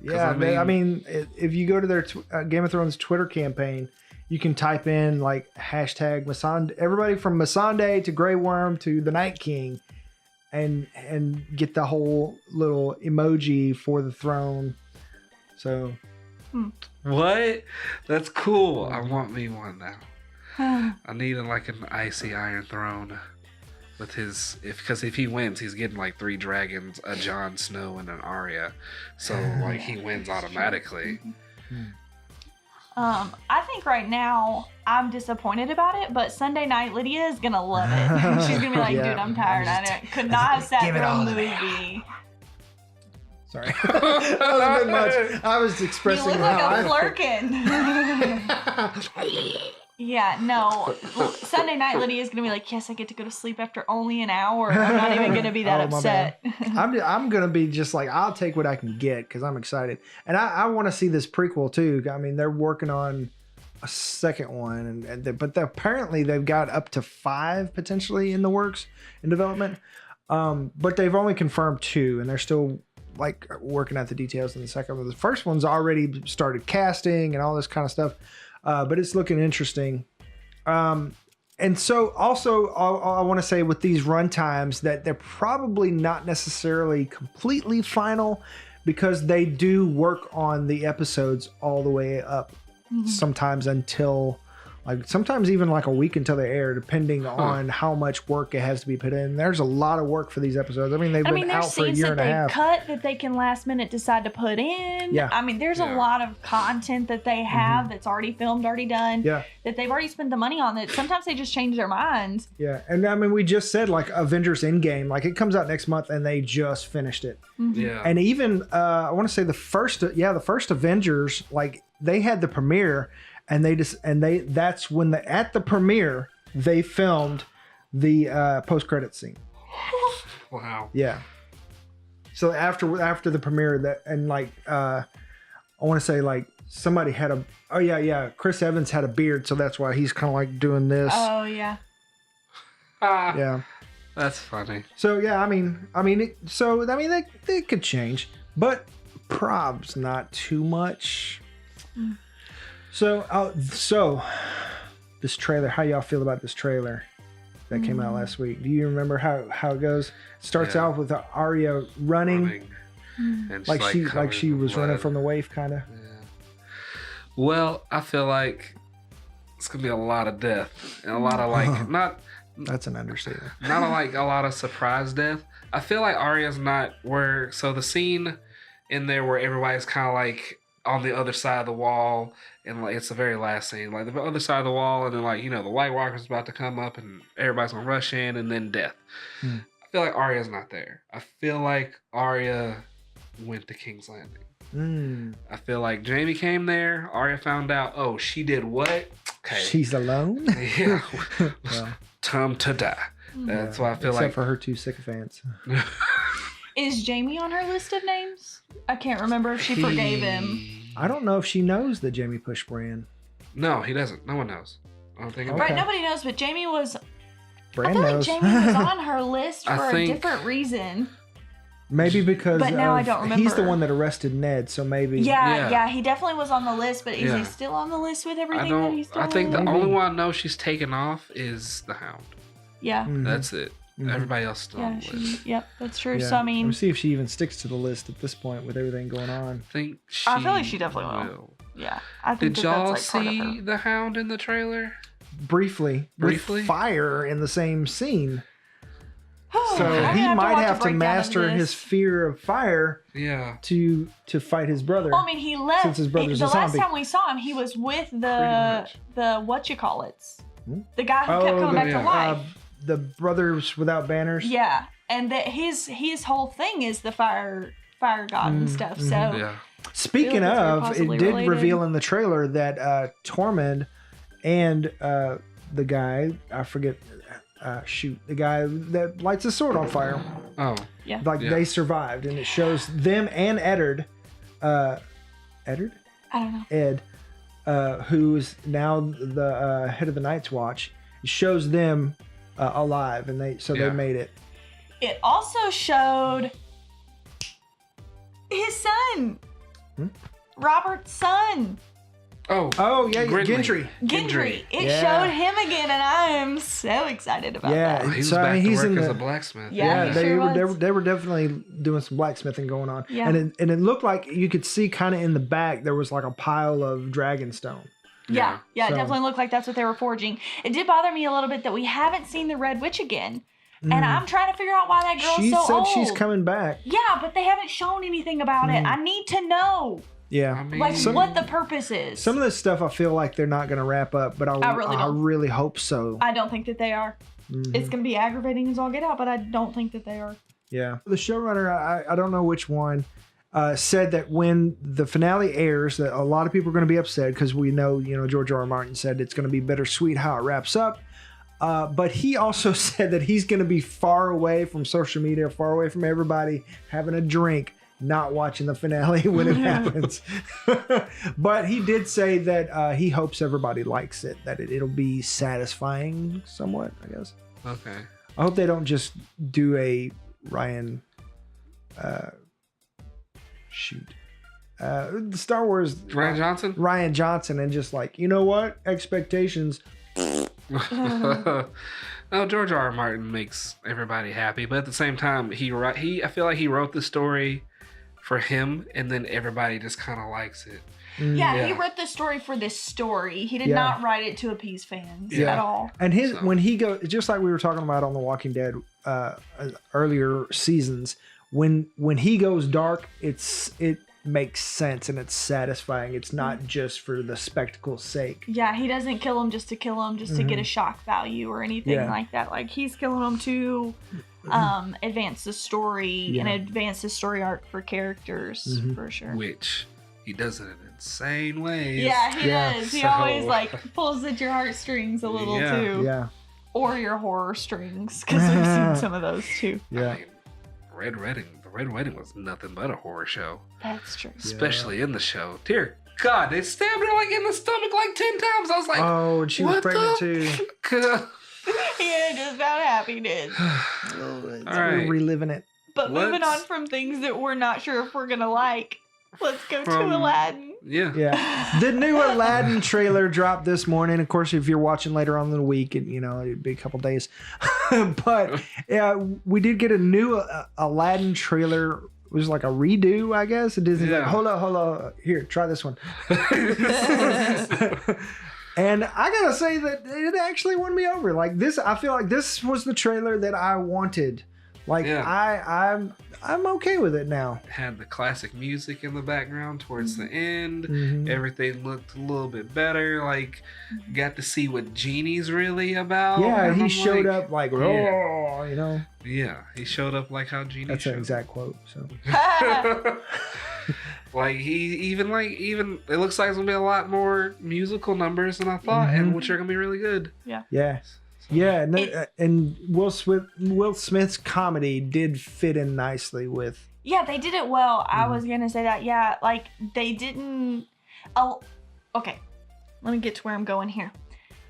Yeah, I mean, if you go to their Game of Thrones Twitter campaign, you can type in like hashtag Missandei, everybody from Missandei to Grey Worm to the Night King, and get the whole little emoji for the throne. So, what? That's cool. I want me one now. I need like an icy Iron Throne with because if he wins, he's getting like 3 dragons, a Jon Snow, and an Arya. So like he wins automatically. I think right now I'm disappointed about it, but Sunday night Lydia is gonna love it. She's gonna be like, Yeah. dude, I'm tired. Could not have sat Give it through a all to movie. Sorry. That was a bit much. I was You expressing look like how a flirkin. Yeah, no. Sunday night Lydia's gonna be like, yes, I get to go to sleep after only an hour. I'm not even gonna be that Oh, my upset. I'm gonna be just like, I'll take what I can get because I'm excited, and I want to see this prequel too. I mean, they're working on a second one, but apparently they've got up to 5 potentially in the works in development. But they've only confirmed 2, and they're still like working out the details in the second one. The first one's already started casting and all this kind of stuff, but it's looking interesting. And so also I want to say with these runtimes that they're probably not necessarily completely final because they do work on the episodes all the way up, sometimes until like sometimes even like a week until they air, depending on how much work it has to be put in. There's a lot of work for these episodes. I mean, they've been there's out for a scenes year that and a they've half. cut that they can last minute decide to put in. Yeah. I mean, there's a lot of content that they have that's already filmed, already done. Yeah. That they've already spent the money on. That sometimes they just change their minds. Yeah, and I mean, we just said like Avengers Endgame, like it comes out next month, and they just finished it. Yeah. And even I want to say the first Avengers, like they had the premiere, and that's when at the premiere they filmed the post credit scene. Wow. Yeah. So after the premiere I want to say like somebody had Chris Evans had a beard, so that's why he's kind of like doing this. Oh yeah. Yeah. That's funny. So yeah, I mean, they could change, but probs not too much. So this trailer, how y'all feel about this trailer that came out last week? Do you remember how it goes? It starts out with Arya running. And Like she covered in was running blood. from the wave, kind of. Yeah. Well, I feel like it's gonna be a lot of death and a lot of like not That's an understatement. like a lot of surprise death. I feel like Arya's not where. So the scene in there where everybody's kind of like on the other side of the wall, and like it's the very last scene, like the other side of the wall, and then like the White Walker's about to come up, and everybody's gonna rush in, and then death. I feel like Arya's not there. I feel like Arya went to King's Landing. I feel like Jaime came there. Arya found out. Oh, she did what? Okay. She's alone. Yeah. Well, Time to die. That's why I feel except like. for her 2 sycophants. Is Jamie on her list of names? I can't remember if she forgave him. I don't know if she knows that Jamie pushed Bran. No, he doesn't. No one knows. I don't think. Okay. Right, nobody knows, but Jamie was. Bran I feel knows. like Jamie was on her list I for a think- different reason. Maybe because But now I don't he's the remember. one that arrested Ned, so maybe. Yeah, he definitely was on the list, but is Yeah. he still on the list with everything I that don't. he's doing? I think the Maybe. only one I know she's taken off is the Hound. Yeah. Mhm. That's it. Mhm. Everybody else still on Yeah, the list. yep, that's true. Yeah. So I mean, Let's see if she even sticks to the list at this point with everything going on. I think she. I feel like she definitely will. yeah, I think Did that y'all that's like part of see her. the Hound in the trailer? Briefly, Briefly? with fire in the same scene. So I'm gonna he have to might watch a have to breakdown of master his this. fear of fire Yeah. to fight his brother. Well, I mean, he left. Since his brother's the a last zombie. time we saw him, he was with Pretty the much. what you call it, Hmm? the guy who kept coming back yeah. to life. The Brothers Without Banners. Yeah, and that his whole thing is the fire god and stuff. So Yeah. Speaking Feel like it's very of, it possibly did related. reveal in the trailer that Tormund and the guy, I forget, the guy that lights his sword on fire, Oh. yeah, like Yeah. they survived, and it shows them and Eddard, Eddard, I don't know. Ed, who's now the head of the Night's Watch. It shows them alive, and they Yeah. made it. It also showed his son, Robert's son, Oh. Oh yeah, Gridley. Gendry. Gendry. It Yeah. showed him again, and I am so excited about Yeah. that. He was So, I back mean, to he's work in as the- a blacksmith. Yeah, he they sure were was. they were definitely doing some blacksmithing going on. Yeah. And it looked like you could see kind of in the back there was like a pile of dragonstone. Yeah, it So- definitely looked like that's what they were forging. It did bother me a little bit that we haven't seen the Red Witch again. And I'm trying to figure out why that girl's She so said old. she's coming back. Yeah, but they haven't shown anything about it. I need to know. Yeah. I mean, Like, what the purpose is. Some of this stuff I feel like they're not going to wrap up, but I really hope so. I don't think that they are. It's going to be aggravating as all get out, but I don't think that they are. Yeah. The showrunner, I don't know which one, said that when the finale airs, that a lot of people are going to be upset because we know, George R. R. Martin said it's going to be bittersweet how it wraps up. But he also said that he's going to be far away from social media, far away from everybody, having a drink, not watching the finale when it happens. But he did say that he hopes everybody likes it, that it'll be satisfying somewhat, I guess. Okay. I hope they don't just do a Ryan Star Wars Ryan Johnson and just like, you know what? Expectations. No, George R. R. Martin makes everybody happy, but at the same time, I feel like he wrote the story for him, and then everybody just kind of likes it. Yeah, he wrote the story for this story. He did not write it to appease fans at all. And when he goes, just like we were talking about on The Walking Dead earlier seasons, when he goes dark, it makes sense and it's satisfying. It's not just for the spectacle's sake. Yeah, he doesn't kill him just to kill him, just to get a shock value or anything like that. Like, he's killing them to advance the story and advance the story arc for characters, for sure. Which he does it in insane ways. Yeah, he does. He always pulls at your heartstrings a little too. Yeah. Or your horror strings, because we've seen some of those too. Yeah. I mean, the Red Wedding was nothing but a horror show. That's true. Especially in the show. Dear God, they stabbed her like in the stomach like 10 times. I was like, oh, and she was pregnant too. Yeah, just about happiness. All right. Reliving it. But moving on from things that we're not sure if we're gonna like, let's go to Aladdin. Yeah. The new Aladdin trailer dropped this morning. Of course, if you're watching later on in the week, it'd be a couple days. But we did get a new Aladdin trailer. It was like a redo, I guess. Disney's like, hold up. Here, try this one. And I gotta say that it actually won me over. Like this, I feel like this was the trailer that I wanted. Like I'm okay with it now. Had the classic music in the background towards the end. Everything looked a little bit better. Like, got to see what Genie's really about. Yeah, he showed up like, Yeah, he showed up like how Genie. That's an exact quote. So. Like even it looks like it's gonna be a lot more musical numbers than I thought, and which are gonna be really good. Yeah. And Will Smith's comedy did fit in nicely with. Yeah, they did it well. I was gonna say that. Yeah, like they didn't. Oh, okay. Let me get to where I'm going here.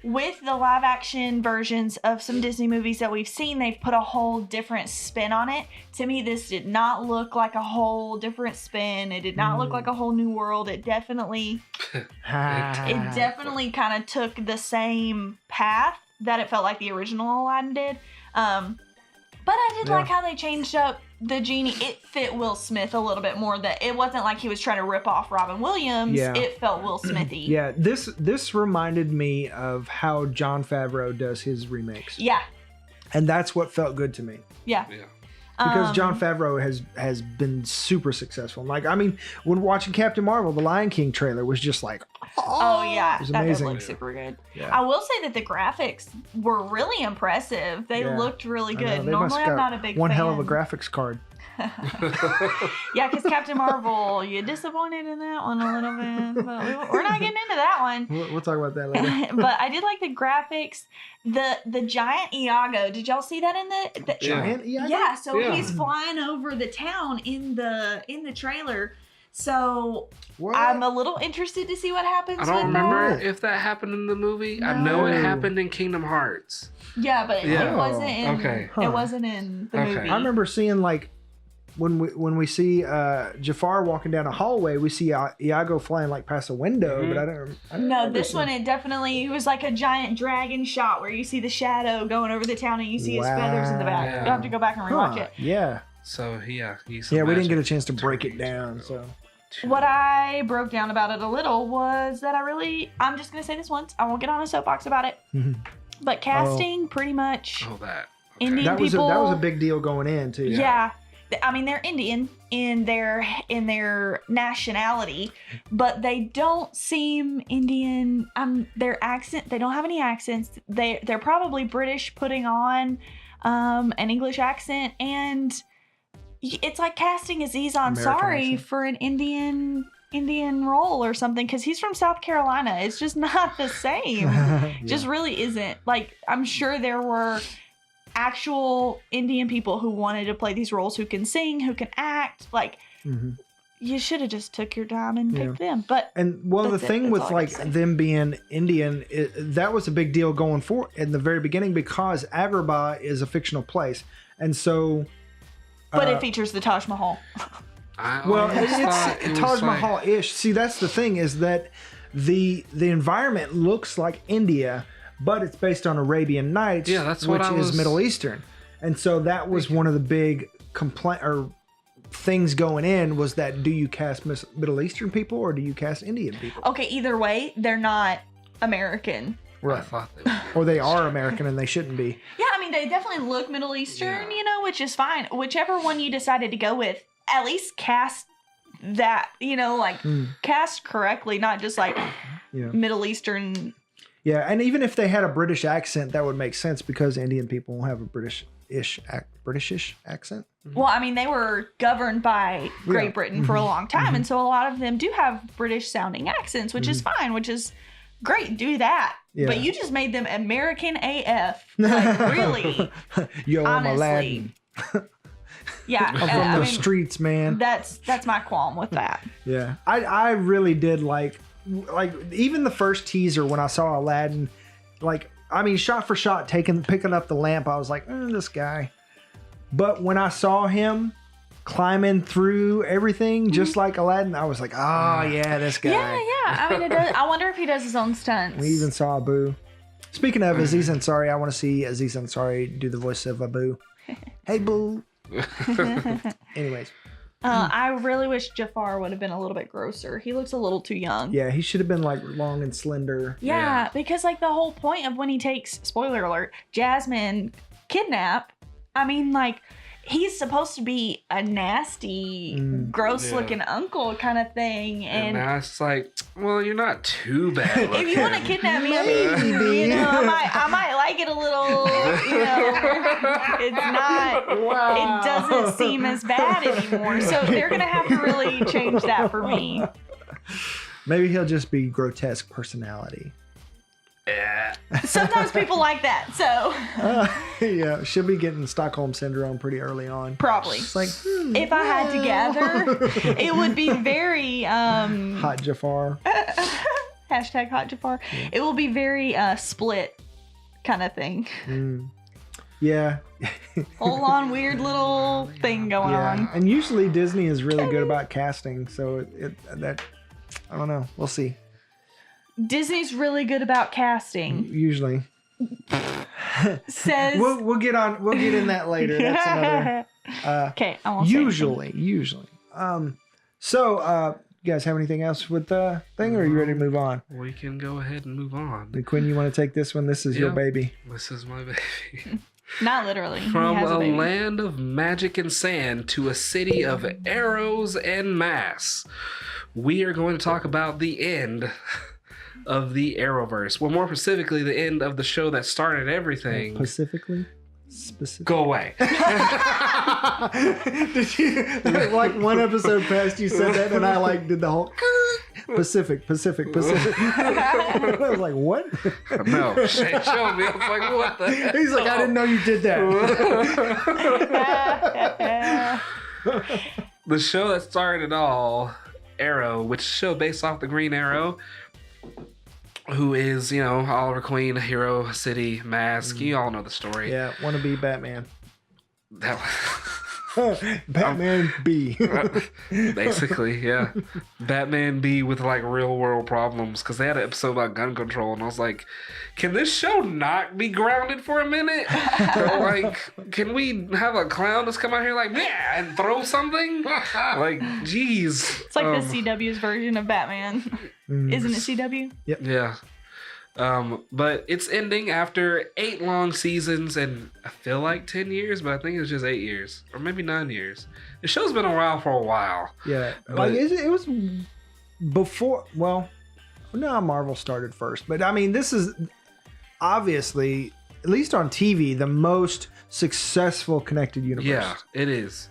With the live action versions of some Disney movies that we've seen, they've put a whole different spin on it. To me, this did not look like a whole different spin. It did not look like a whole new world. It definitely kind of took the same path that it felt like the original Aladdin did. But I did like how they changed up the Genie. It fit Will Smith a little bit more. That it wasn't like he was trying to rip off Robin Williams. Yeah. It felt Will Smithy. Yeah, this reminded me of how Jon Favreau does his remakes. Yeah. And that's what felt good to me. Yeah. Because Jon Favreau has been super successful. Like, I mean, when watching Captain Marvel, the Lion King trailer was just like, that amazing. does look super good. Yeah. I will say that the graphics were really impressive. They looked really good. Normally, I'm not a big one fan. hell of a graphics card. Yeah, because Captain Marvel, you disappointed in that one a little bit, but we're not getting into that one. We'll talk about that later. But I did like the graphics. The giant Iago. Did y'all see that in the giant Iago? Yeah, so he's flying over the town in the trailer. So What? I'm a little interested to see what happens. I don't with remember that. if that happened in the movie. No. I know it happened in Kingdom Hearts. Yeah, but it wasn't in. Okay. It wasn't in the movie. I remember seeing like when we see Jafar walking down a hallway, we see Iago flying like past a window, but I don't No, this one it was like a giant dragon shot where you see the shadow going over the town and you see his feathers in the back. Yeah. You have to go back and rewatch it. Yeah. So he's We didn't get a chance to break it down. So what I broke down about it a little was that I'm just going to say this once. I won't get on a soapbox about it. But casting pretty much Indian people. That was a big deal going in too. Yeah. I mean, they're Indian in their nationality, but they don't seem Indian. Their accent, they don't have any accents. They're probably British putting on an English accent, and it's like casting Aziz Ansari for an Indian role or something, because he's from South Carolina. It's just not the same. Just really isn't. Like, I'm sure there were actual Indian people who wanted to play these roles, who can sing, who can act. Like, you should have just took your time and picked them. But the thing with like them being Indian, that was a big deal going forward in the very beginning, because Agrabah is a fictional place, and so. But it features the Taj Mahal. It's Taj Mahal-ish. See, that's the thing, is that the environment looks like India, but it's based on Arabian Nights, which is Middle Eastern. And so that was one of the big things going in, was that, do you cast Middle Eastern people or do you cast Indian people? Okay, either way, they're not American. Right. I thought they were. Or they are American and they shouldn't be. Yeah, I mean, they definitely look Middle Eastern, which is fine. Whichever one you decided to go with, at least cast that, cast correctly, not just like Middle Eastern. Yeah, and even if they had a British accent, that would make sense, because Indian people have a Britishish accent. Well, I mean, they were governed by Great Britain for a long time, and so a lot of them do have British sounding accents, which is fine, which is great. Do that. Yeah. But you just made them American AF. Like, really? Yo, I'm Aladdin. Yeah. I'm from the streets, man. That's my qualm with that. Yeah. I really did like even the first teaser when I saw Aladdin, shot for shot, picking up the lamp, I was like, this guy. But when I saw him climbing through everything, just like Aladdin, I was like, this guy. Yeah. I mean, I wonder if he does his own stunts. We even saw Abu. Speaking of Aziz Ansari, I want to see Aziz Ansari do the voice of Abu. Hey, boo. Anyways. I really wish Jafar would have been a little bit grosser. He looks a little too young. Yeah, he should have been like long and slender. Yeah, because like the whole point of when he takes, spoiler alert, Jasmine kidnap, I mean, like, he's supposed to be a nasty, gross-looking uncle kind of thing, and now it's like, well, you're not too bad looking. If you want to kidnap me, I might like it a little. It's not. Wow. It doesn't seem as bad anymore. So they're gonna have to really change that for me. Maybe he'll just be grotesque personality. Yeah. Sometimes people like that, so. Yeah, she'll be getting Stockholm Syndrome pretty early on. Probably. It's like, if I had to gather, it would be very... Hot Jafar. Hashtag Hot Jafar. Yeah. It will be very split kind of thing. Yeah. Full on weird little thing going on. And usually Disney is really good about casting, so that I don't know. We'll see. Disney's really good about casting. Usually. Says we'll get in that later. That's another. Okay, I won't. Usually. So, you guys have anything else with the thing, or are you ready to move on? We can go ahead and move on. Quinn, you want to take this one? This is your baby. This is my baby. Not literally. From a land of magic and sand to a city of arrows and mass, we are going to talk about the end of the Arrowverse. Well, more specifically, the end of the show that started everything. Specifically? Go away. Did you, like one episode past, you said that, and I did the whole Pacific. I was like, what? No, Shay showed me. I was like, what the hell? He's like, I didn't know you did that. The show that started it all, Arrow, which is a show based off the Green Arrow, who is, Oliver Queen, hero, city, mask. You all know the story. Yeah, wanna be Batman. That Batman B. Basically, yeah. Batman B with like real world problems because they had an episode about gun control, and I was like, can this show not be grounded for a minute? Like, can we have a clown just come out here like, yeah, and throw something? Like, geez. It's like the CW's version of Batman. Isn't it CW? Yep. Yeah. But it's ending after 8 long seasons and I feel like 10 years, but I think it's just 8 years or maybe 9 years. The show's been around for a while. Yeah. But- Like it was before. Well, no, Marvel started first, but I mean, this is obviously, at least on TV, the most successful connected universe. Yeah, it is.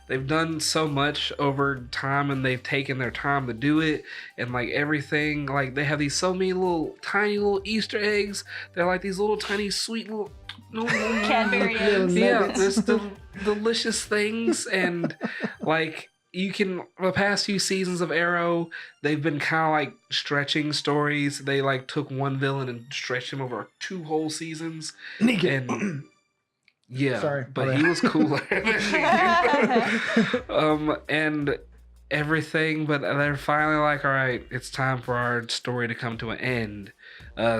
They've done so much over time and they've taken their time to do it, and like everything, like they have these so many little tiny little Easter eggs. They're like these little tiny sweet little Cadbury eggs. yeah, there's delicious things, and like the past few seasons of Arrow, they've been kind of like stretching stories. They like took one villain and stretched him over 2 whole seasons. And yeah, Sorry, but he was cooler than you. And everything, but they're finally like, all right, it's time for our story to come to an end.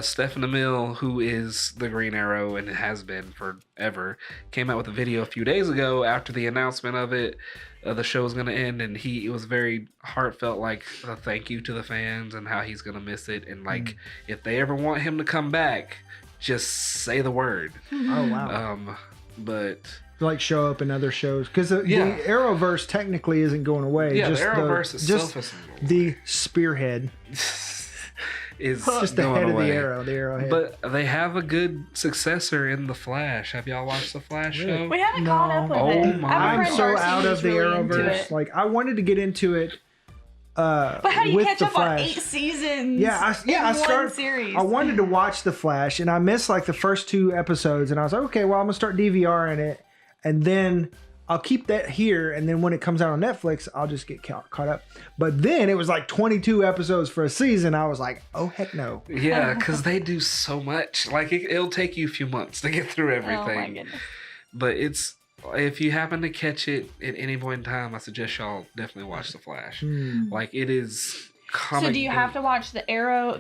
Stephen Amell, who is the Green Arrow and has been forever, came out with a video a few days ago after the announcement of it. The show was going to end, and it was very heartfelt, like a thank you to the fans and how he's going to miss it. And like, if they ever want him to come back, just say the word. Oh wow. But Like show up in other shows because the Arrowverse technically isn't going away. yeah, just the Arrowverse itself just isn't the spearhead. is Just the going head away. of the arrow, the arrowhead. But they have a good successor in The Flash. Have y'all watched The Flash show? We haven't No. caught up with Oh it. my I have a I'm friend, so Darcy, out who's of the really into Arrowverse. it. Like I wanted to get into it. But how do you with catch the up on Flash. 8 seasons? I in started. one series. I wanted to watch The Flash, and I missed like the first 2 episodes, and I was like, okay, well, I'm gonna start DVRing it, and then I'll keep that here, and then when it comes out on Netflix, I'll just get caught up. But then it was like 22 episodes for a season. I was like, oh heck no. Yeah, because they do so much. Like it'll take you a few months to get through Oh my everything. goodness. But if you happen to catch it at any point in time, I suggest y'all definitely watch The Flash. Like it is. So do you have to watch the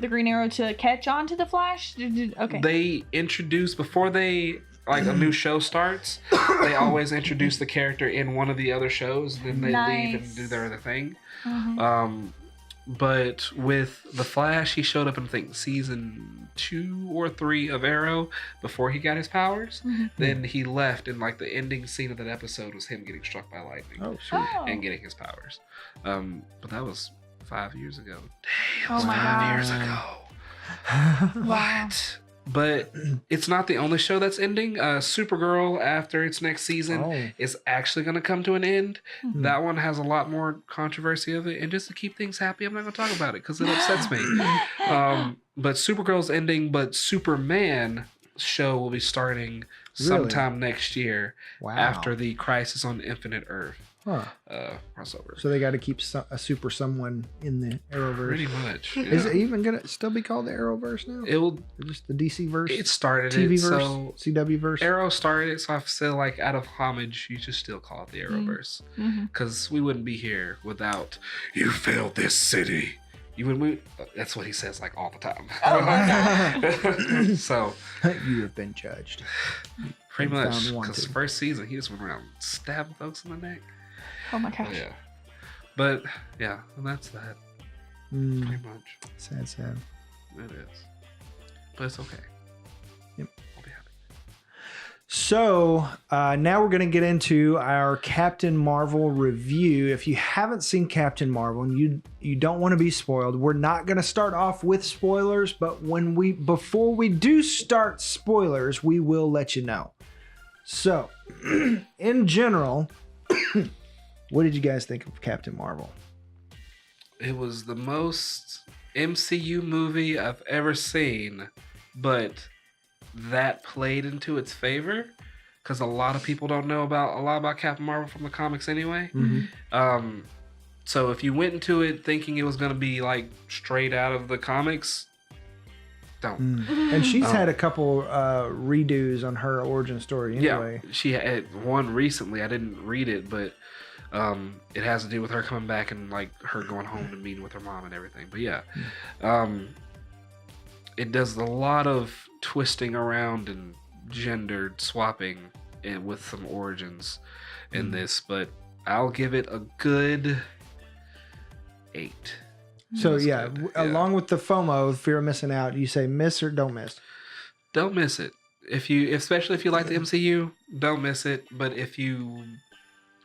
Green Arrow to catch on to the Flash? Okay. They introduce before they like a new show starts. They always introduce the character in one of the other shows, and then they leave and do their other thing. But with the Flash, he showed up in I think season 2 or 3 of Arrow before he got his powers. Then he left, and like the ending scene of that episode was him getting struck by lightning and getting his powers. But that was 5 years ago. Damn, Oh my 5 years God. ago. What? But it's not the only show that's ending. Supergirl, after its next season, is actually going to come to an end. That one has a lot more controversy of it. And just to keep things happy, I'm not going to talk about it because it upsets me. But Supergirl's ending, but Superman show will be starting sometime next year after the Crisis on Infinite Earth crossover. So they got to keep a super someone in the Arrowverse. Pretty much. Yeah. Is it even gonna still be called the Arrowverse now? It will. Or just the DC verse. It started TV it, verse, so CW verse. Arrow started it, so I feel like out of homage, you should still call it the Arrowverse, because we wouldn't be here without you failed this city. You would. That's what he says like all the time. Oh my God. So You have been judged. pretty Found much, wanted. because first season he just went around stabbing folks in the neck. Oh my gosh. Yeah, but yeah, and that's that. Pretty much. Sad. It is, but it's okay. Yep. I'll be happy. So now we're going to get into our Captain Marvel review. If you haven't seen Captain Marvel and you don't want to be spoiled, we're not going to start off with spoilers, but before we do start spoilers, we will let you know. So, in general, what did you guys think of Captain Marvel? It was the most MCU movie I've ever seen, but that played into its favor because a lot of people don't know a lot about Captain Marvel from the comics anyway. So if you went into it thinking it was going to be like straight out of the comics, Don't. And she's had a couple redos on her origin story anyway. Yeah, she had one recently. I didn't read it, but it has to do with her coming back and like her going home and meeting with her mom and everything. But yeah, it does a lot of twisting around and gendered swapping with some origins in this, but I'll give it a good 8. So That's yeah, good. along with the FOMO, fear of missing out, you say miss or don't miss? Don't miss it. Especially if you like the MCU, don't miss it. But if you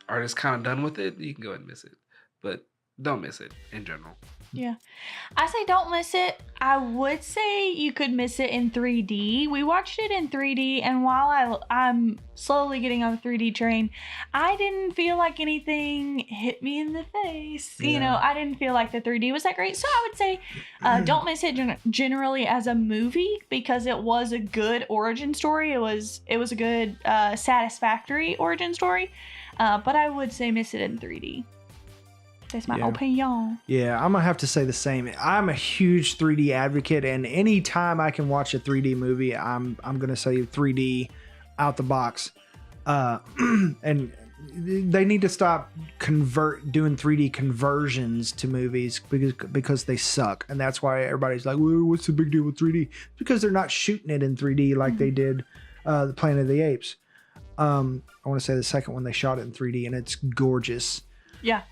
are just kind of done with it, you can go ahead and miss it. But don't miss it in general. Yeah. I say don't miss it. I would say you could miss it in 3D. We watched it in 3D, and while I'm slowly getting on the 3D train, I didn't feel like anything hit me in the face. Yeah. You know, I didn't feel like the 3D was that great. So I would say don't miss it generally as a movie, because it was a good origin story. It was a good, satisfactory origin story. But I would say miss it in 3D. That's my opinion. Yeah, I'm gonna have to say the same. I'm a huge 3D advocate, and anytime I can watch a 3D movie, I'm gonna say 3D out the box. And they need to stop doing 3D conversions to movies because they suck, and that's why everybody's like, well, "What's the big deal with 3D?" It's because they're not shooting it in 3D like they did the Planet of the Apes. I want to say the second one they shot it in 3D, and it's gorgeous. Yeah.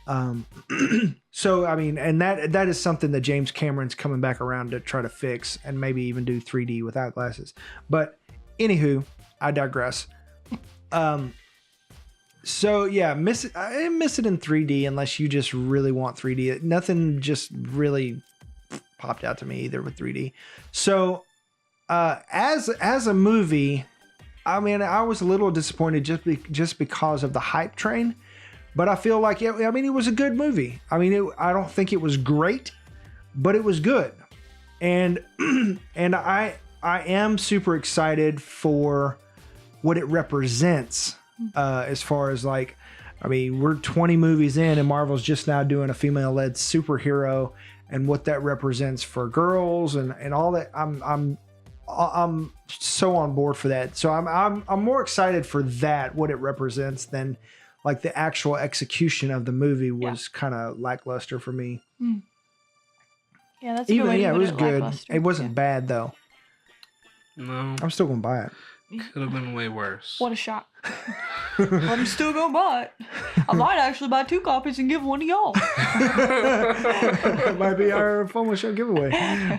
So I mean, and that is something that James Cameron's coming back around to try to fix, and maybe even do 3D without glasses. But anywho, I digress. So yeah, I miss it in 3D unless you just really want 3D. Nothing just really popped out to me either with 3D. So as a movie, I mean, I was a little disappointed just because of the hype train. But I feel like, I mean, it was a good movie. I mean, I don't think it was great, but it was good. And and I am super excited for what it represents as far as like, I mean, we're 20 movies in and Marvel's just now doing a female-led superhero, and what that represents for girls and all that. I'm so on board for that. So I'm more excited for that, what it represents, than like the actual execution of the movie was kind of lackluster for me. Yeah, that's a good way to it put was good. lackluster. It wasn't bad though. No, I'm still gonna buy it. could have been way worse. What a shock. But I'm still gonna buy it. I might actually buy 2 copies and give one to y'all. It might be our FOMO Show giveaway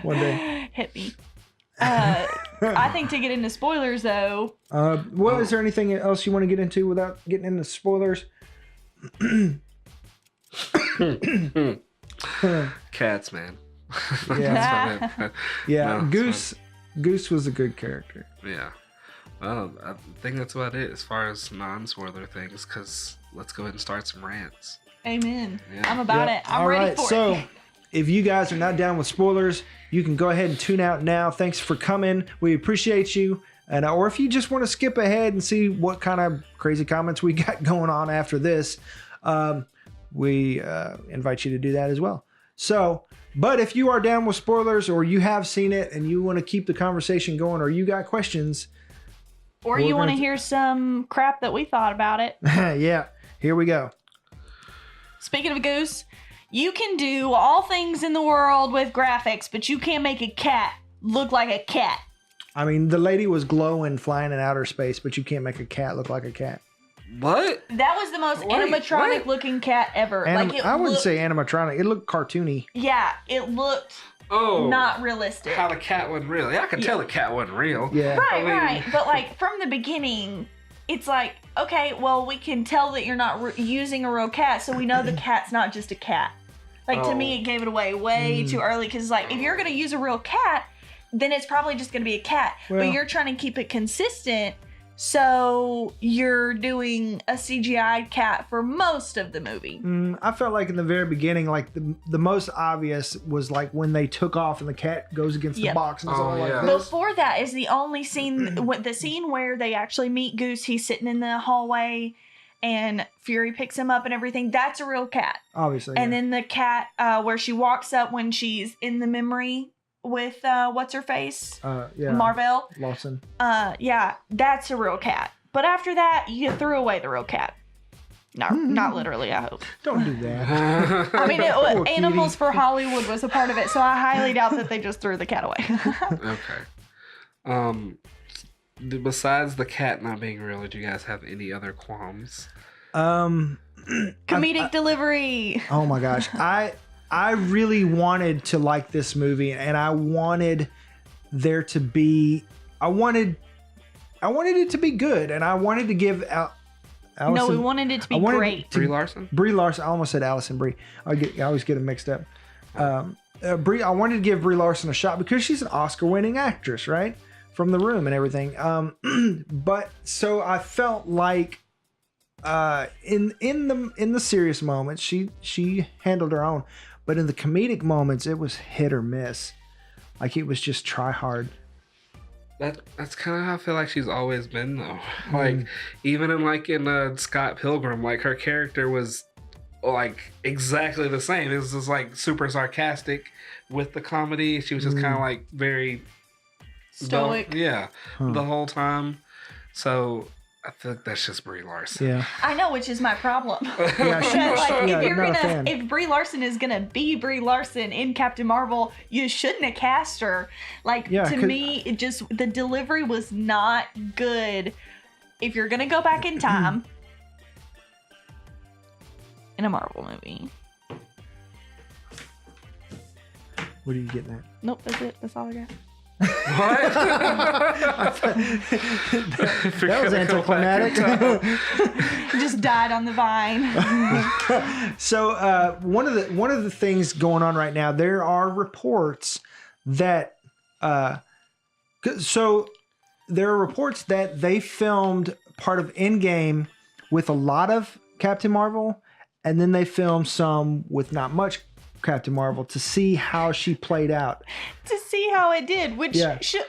one day. Hit me. I think to get into spoilers though. Is there anything else you want to get into without getting into spoilers? Cats, man. Yeah. That's about it. Yeah, No, Goose was a good character. Yeah. Well, I think that's about it as far as non-spoiler things, because let's go ahead and start some rants. Amen. Yeah. I'm about Yep. it. I'm All ready right, for so it. if you guys are not down with spoilers, you can go ahead and tune out now. Thanks for coming. We appreciate you. And or if you just want to skip ahead and see what kind of crazy comments we got going on after this, we invite you to do that as well. So, but if you are down with spoilers, or you have seen it and you want to keep the conversation going, or you got questions, Or you want to hear some crap that we thought about it. yeah, here we go. Speaking of Goose, you can do all things in the world with graphics, but you can't make a cat look like a cat. I mean, the lady was glowing, flying in outer space, but you can't make a cat look like a cat. What? That was the most animatronic looking cat ever. I wouldn't say animatronic. It looked cartoony. Yeah, it looked not realistic. How the cat wasn't real. Yeah, I could tell the cat wasn't real. Yeah. Right, I mean- right. But like from the beginning, it's like, okay, well, we can tell that you're not using a real cat, so we know the cat's not just a cat. Like to me, it gave it away way too early, because like if you're gonna use a real cat, then it's probably just gonna be a cat. Well- But you're trying to keep it consistent, so you're doing a CGI cat for most of the movie. I felt like in the very beginning, like the most obvious was like when they took off and the cat goes against the box and it's all like this. Before that is the only scene, the scene where they actually meet Goose. He's sitting in the hallway and Fury picks him up and everything. That's a real cat. Obviously. And then the cat where she walks up when she's in the memory with what's her face? Yeah. Marvel. Lawson. Yeah, that's a real cat. But after that, you threw away the real cat. No, not literally, I hope. Don't do that. I mean, Poor Animals kitty. for Hollywood was a part of it, so I highly doubt that they just threw the cat away. Okay. Besides the cat not being real, did you guys have any other qualms? Comedic delivery. Oh my gosh. I really wanted to like this movie, and I wanted there to be I wanted it to be good, and I wanted to give Allison, No, we wanted it to be great. Brie Larson? Brie Larson. I almost said Allison Brie. I always get them mixed up. Brie. I wanted to give Brie Larson a shot because she's an Oscar-winning actress, right? From The Room and everything. But so I felt like in the serious moments, she handled her own, but in the comedic moments, it was hit or miss. Like, it was just try hard. That's kind of how I feel like she's always been, though. Like, even in Scott Pilgrim, like, her character was like exactly the same. It was just like super sarcastic with the comedy. She was just kind of like very stoic. The whole time. So I feel like that's just Brie Larson. Yeah. I know, which is my problem. Yeah, If Brie Larson is gonna be Brie Larson in Captain Marvel, you shouldn't have cast her. Like, to me, it just, the delivery was not good. If you're gonna go back in time in a Marvel movie. What are you getting at? Nope, that's it. That's all I got. What? That was anticlimactic. Just died on the vine. So one of the things going on right now, there are reports that they filmed part of Endgame with a lot of Captain Marvel, and then they filmed some with not much Captain Marvel to see how she played out. To see how it did, which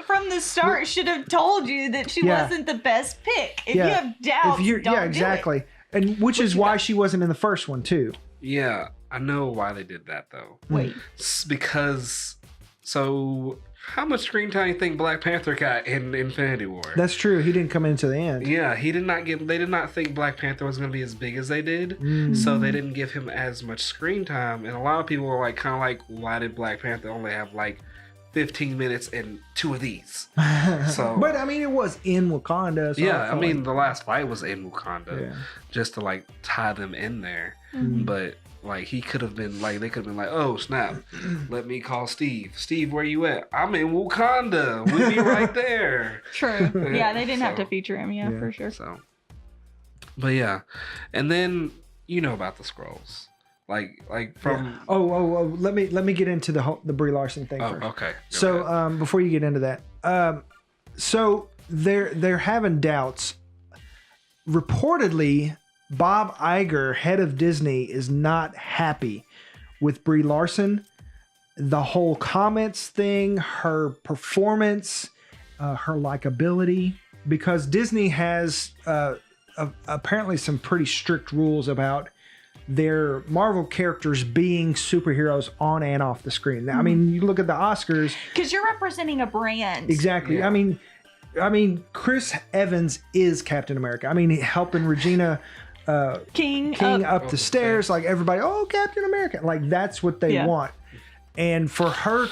from the start should have told you that she wasn't the best pick. If you have doubts, don't exactly. do it. And which is why she wasn't in the first one too. Yeah, I know why they did that though. Wait. It's because, so how much screen time do you think Black Panther got in Infinity War? That's true. He didn't come into the end. Yeah, they did not think Black Panther was going to be as big as they did. So they didn't give him as much screen time. And a lot of people were like, kind of like, why did Black Panther only have like 15 minutes in 2 of these? So, but I mean, it was in Wakanda. So yeah, I mean, the last fight was in Wakanda, Yeah. just to like tie them in there. But like, he could have been like, they could have been like, oh snap, let me call Steve. Steve, where you at? I'm in Wakanda. We'll be right there. True. Yeah, they didn't have to So, feature him. Yeah, for sure. So, but yeah, and then you know about the scrolls, like from. Oh, let me get into the Brie Larson thing first. Okay. Go So ahead. before you get into that, so they're having doubts. Reportedly, Bob Iger, head of Disney, is not happy with Brie Larson. The whole comments thing, her performance, her likability, because Disney has apparently some pretty strict rules about their Marvel characters being superheroes on and off the screen. Now, I mean, you look at the Oscars. Because you're representing a brand. Exactly. Yeah. I mean, Chris Evans is Captain America. I mean, helping Regina King up the stairs, like everybody, oh, Captain America. Like, that's what they want. And for her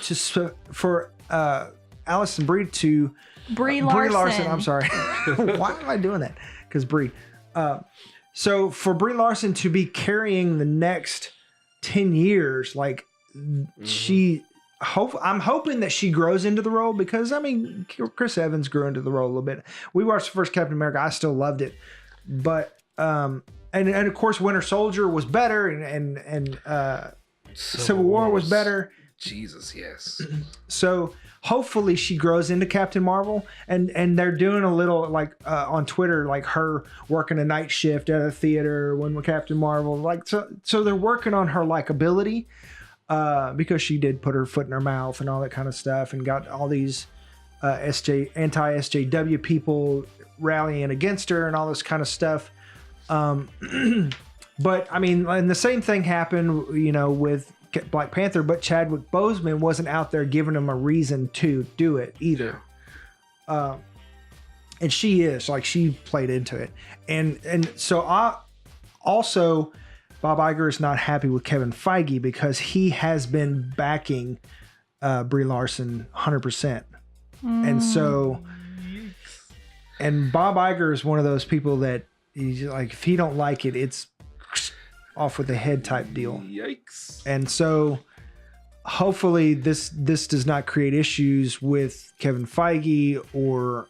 for Alison Brie to... Brie Larson. I'm sorry. Why am I doing that? Because Brie. So for Brie Larson to be carrying the next 10 years, like I'm hoping that she grows into the role, because I mean, Chris Evans grew into the role a little bit. We watched the first Captain America. I still loved it, but and of course Winter Soldier was better, and Civil War was better. Jesus, yes. So hopefully she grows into Captain Marvel, and they're doing a little like on Twitter, like her working a night shift at a theater when with Captain Marvel, like so they're working on her likability, because she did put her foot in her mouth and all that kind of stuff, and got all these anti-SJW people rallying against her and all this kind of stuff. But I mean, and the same thing happened, with Black Panther, but Chadwick Boseman wasn't out there giving him a reason to do it either. And she is like, she played into it. And so also Bob Iger is not happy with Kevin Feige because he has been backing Brie Larson 100%. And so, and Bob Iger is one of those people that he's like, if he don't like it, it's off with the head type deal. Yikes. And so hopefully this does not create issues with Kevin Feige or,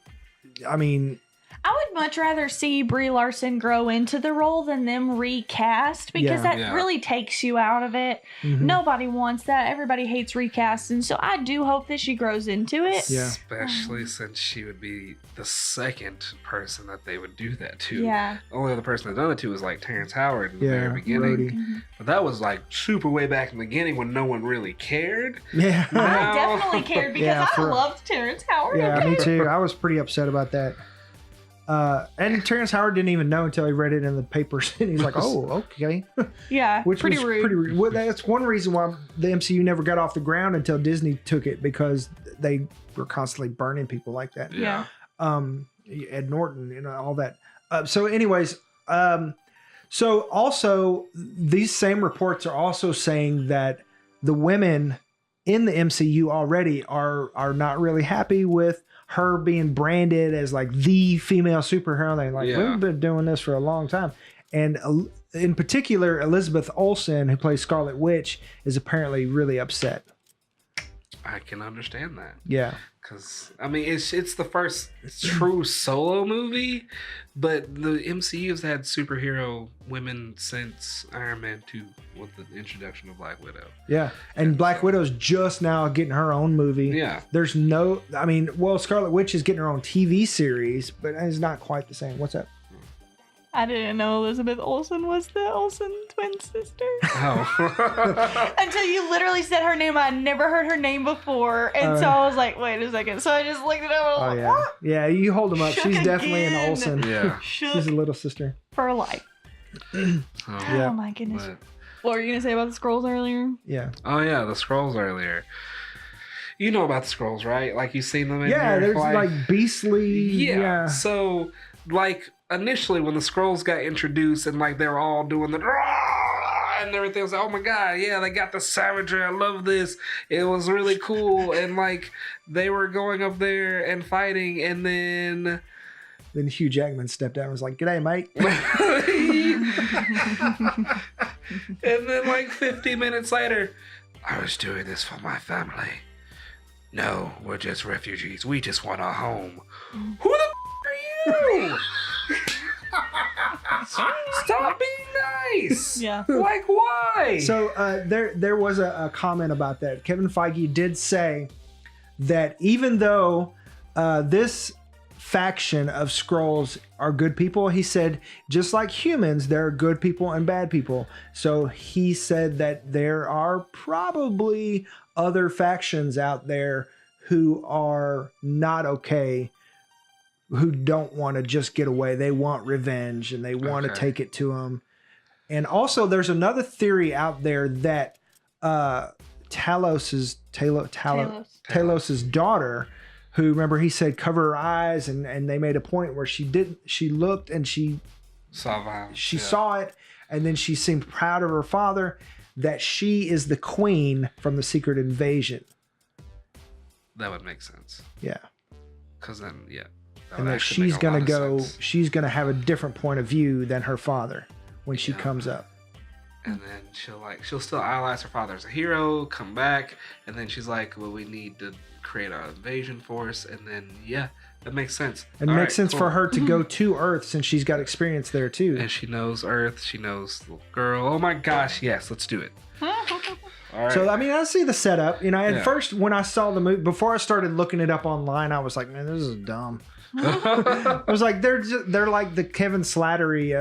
I mean, I would much rather see Brie Larson grow into the role than them recast because that really takes you out of it. Mm-hmm. Nobody wants that. Everybody hates recasts. And so I do hope that she grows into it. Yeah. Especially since she would be the second person that they would do that to. Yeah. The only other person that done it to was like Terrence Howard in the very beginning. Rhodey. But that was like super way back in the beginning when no one really cared. Yeah. I definitely cared because I loved Terrence Howard. Yeah, Okay. me too. I was pretty upset about that. And Terrence Howard didn't even know until he read it in the papers, and he's like, "Oh, okay." Yeah, Which pretty was rude. pretty rude. Well, that's one reason why the MCU never got off the ground until Disney took it, because they were constantly burning people like that. Yeah. Ed Norton, all that. So, anyways, so also these same reports are also saying that the women in the MCU already are not really happy with her being branded as like the female superhero. They're like, we've been doing this for a long time. And in particular, Elizabeth Olsen, who plays Scarlet Witch, is apparently really upset. I can understand that. Yeah. Because, I mean, it's the first true solo movie, but the MCU's had superhero women since Iron Man 2 with the introduction of Black Widow. Yeah. And Black Widow's just now getting her own movie. Yeah. There's no, I mean, well, Scarlet Witch is getting her own TV series, but it's not quite the same. What's up? I didn't know Elizabeth Olsen was the Olsen twin sister. Oh. Until you literally said her name. I'd never heard her name before. And so I was like, wait a second. So I just looked it up and I was like, what? Yeah, you hold them up. Shook She's definitely an again. Olsen. Yeah. She's a little sister. For life. Yeah. Oh my goodness. But, What were you going to say about the scrolls earlier? Yeah. oh, yeah, the scrolls earlier. You know about the scrolls, right? Like, you've seen them in Yeah, your there's life? like beastly. Yeah. So, like, initially when the scrolls got introduced and like they were all doing the and everything, I was like, oh my god, yeah, they got the savagery. I love this. It was really cool. And like they were going up there and fighting, and then Hugh Jackman stepped out and was like, "G'day, mate." and then like 50 minutes later, I was doing this for my family. No, we're just refugees. We just want a home. Who the are you? Stop being nice. Yeah. Like, why? So there was a comment about that. Kevin Feige did say that even though this faction of Skrulls are good people, he said, just like humans, there are good people and bad people. So he said that there are probably other factions out there who are not okay, who don't want to just get away. They want revenge and they want to take it to them. And also there's another theory out there that Talos's daughter, who, remember, he said cover her eyes, and they made a point where she looked and she saw violence. She saw it, and then she seemed proud of her father, that she is the queen from the Secret Invasion. That would make sense. Yeah. Because then, yeah. And that she's going to go, she's going to have a different point of view than her father when she comes up. And then she'll still idolize her father as a hero, come back, and then she's like, well, we need to create our invasion force, and then, yeah, that makes sense. It makes sense for her to go to Earth since she's got experience there too. And she knows Earth, she knows the girl. Oh my gosh, yes, let's do it. All right. So, I mean, I see the setup. At first, when I saw the movie, before I started looking it up online, I was like, man, this is dumb. I was like, they're like the Kevin Slattery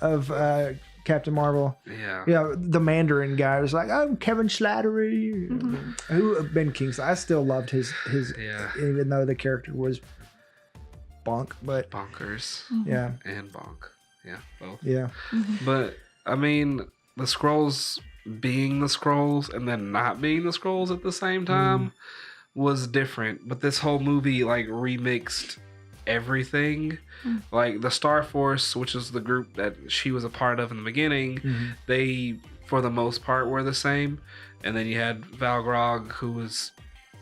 of Captain Marvel. Yeah. The Mandarin guy was like, I'm Kevin Slattery. Mm-hmm. Who Ben Kingsley. I still loved his even though the character was bonk, but bonkers. Yeah. And bonk. Yeah, both. Yeah. But I mean, the Skrulls being the Skrulls and then not being the Skrulls at the same time was different. But this whole movie like remixed everything. Like the Star Force, which is the group that she was a part of in the beginning, they for the most part were the same. And then you had Valgrog, who was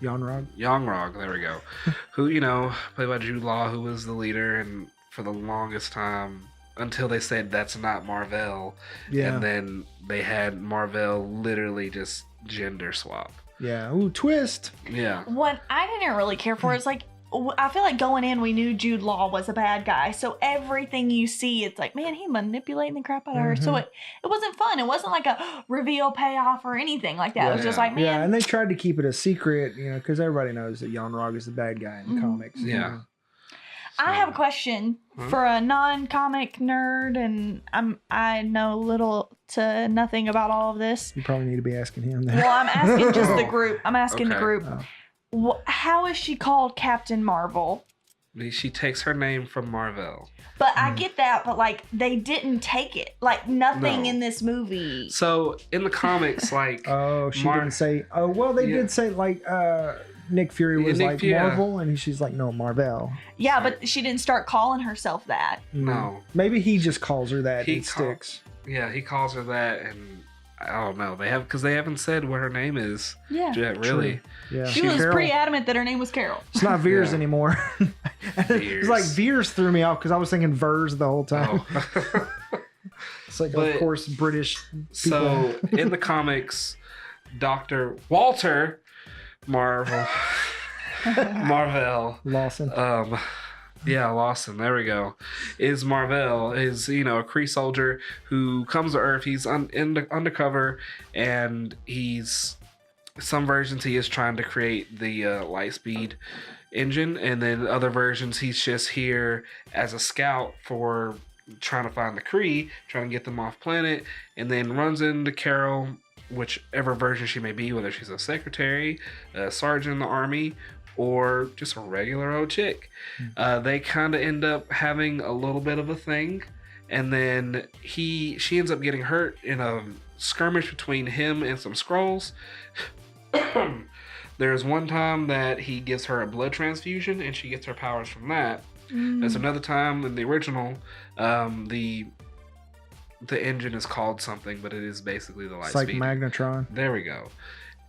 Youngrog, there we go. Who, you know, played by Jude Law, who was the leader, and for the longest time, until they said that's not Marvel. Yeah. And then they had Marvel literally just gender swap. Yeah. Ooh, twist. Yeah. What I didn't really care for is like, I feel like going in, we knew Jude Law was a bad guy. So everything you see, it's like, man, he manipulating the crap out of her. So it wasn't fun. It wasn't like a reveal payoff or anything like that. It was just like, man. Yeah, and they tried to keep it a secret, you know, because everybody knows that Youngrog is the bad guy in the comics. Yeah. You know? I have a question for a non-comic nerd, and I know little to nothing about all of this. You probably need to be asking him that. Well, I'm asking just the group. I'm asking the group. Oh. How is she called Captain Marvel? She takes her name from Marvel. But I get that, but like they didn't take it. Like nothing in this movie. So in the comics, like she didn't say. Oh well, they did say like Nick Fury was like Marvel, and she's like no Marvel. Yeah, but she didn't start calling herself that. No, maybe he just calls her that. It sticks. Yeah, he calls her that, and I don't know. They haven't said what her name is. Yeah, really. True. Yeah, she was pretty adamant that her name was Carol. It's not Veers anymore. It's like Veers threw me off because I was thinking Vers the whole time. Oh. It's like, of course, British people. So in the comics, Dr. Walter Marvel Lawson. Lawson, there we go. Is Marvel, is, you know, a Kree soldier who comes to Earth. He's undercover, and he's, some versions he is trying to create the light speed engine, and then other versions he's just here as a scout for trying to find the Kree, trying to get them off planet, and then runs into Carol, whichever version she may be, whether she's a secretary, a sergeant in the army, or just a regular old chick. They kind of end up having a little bit of a thing, and then she ends up getting hurt in a skirmish between him and some Skrulls. There's one time that he gives her a blood transfusion, and she gets her powers from that. There's another time in the original, the engine is called something, but it is basically the light speed. It's like Magnetron. There we go.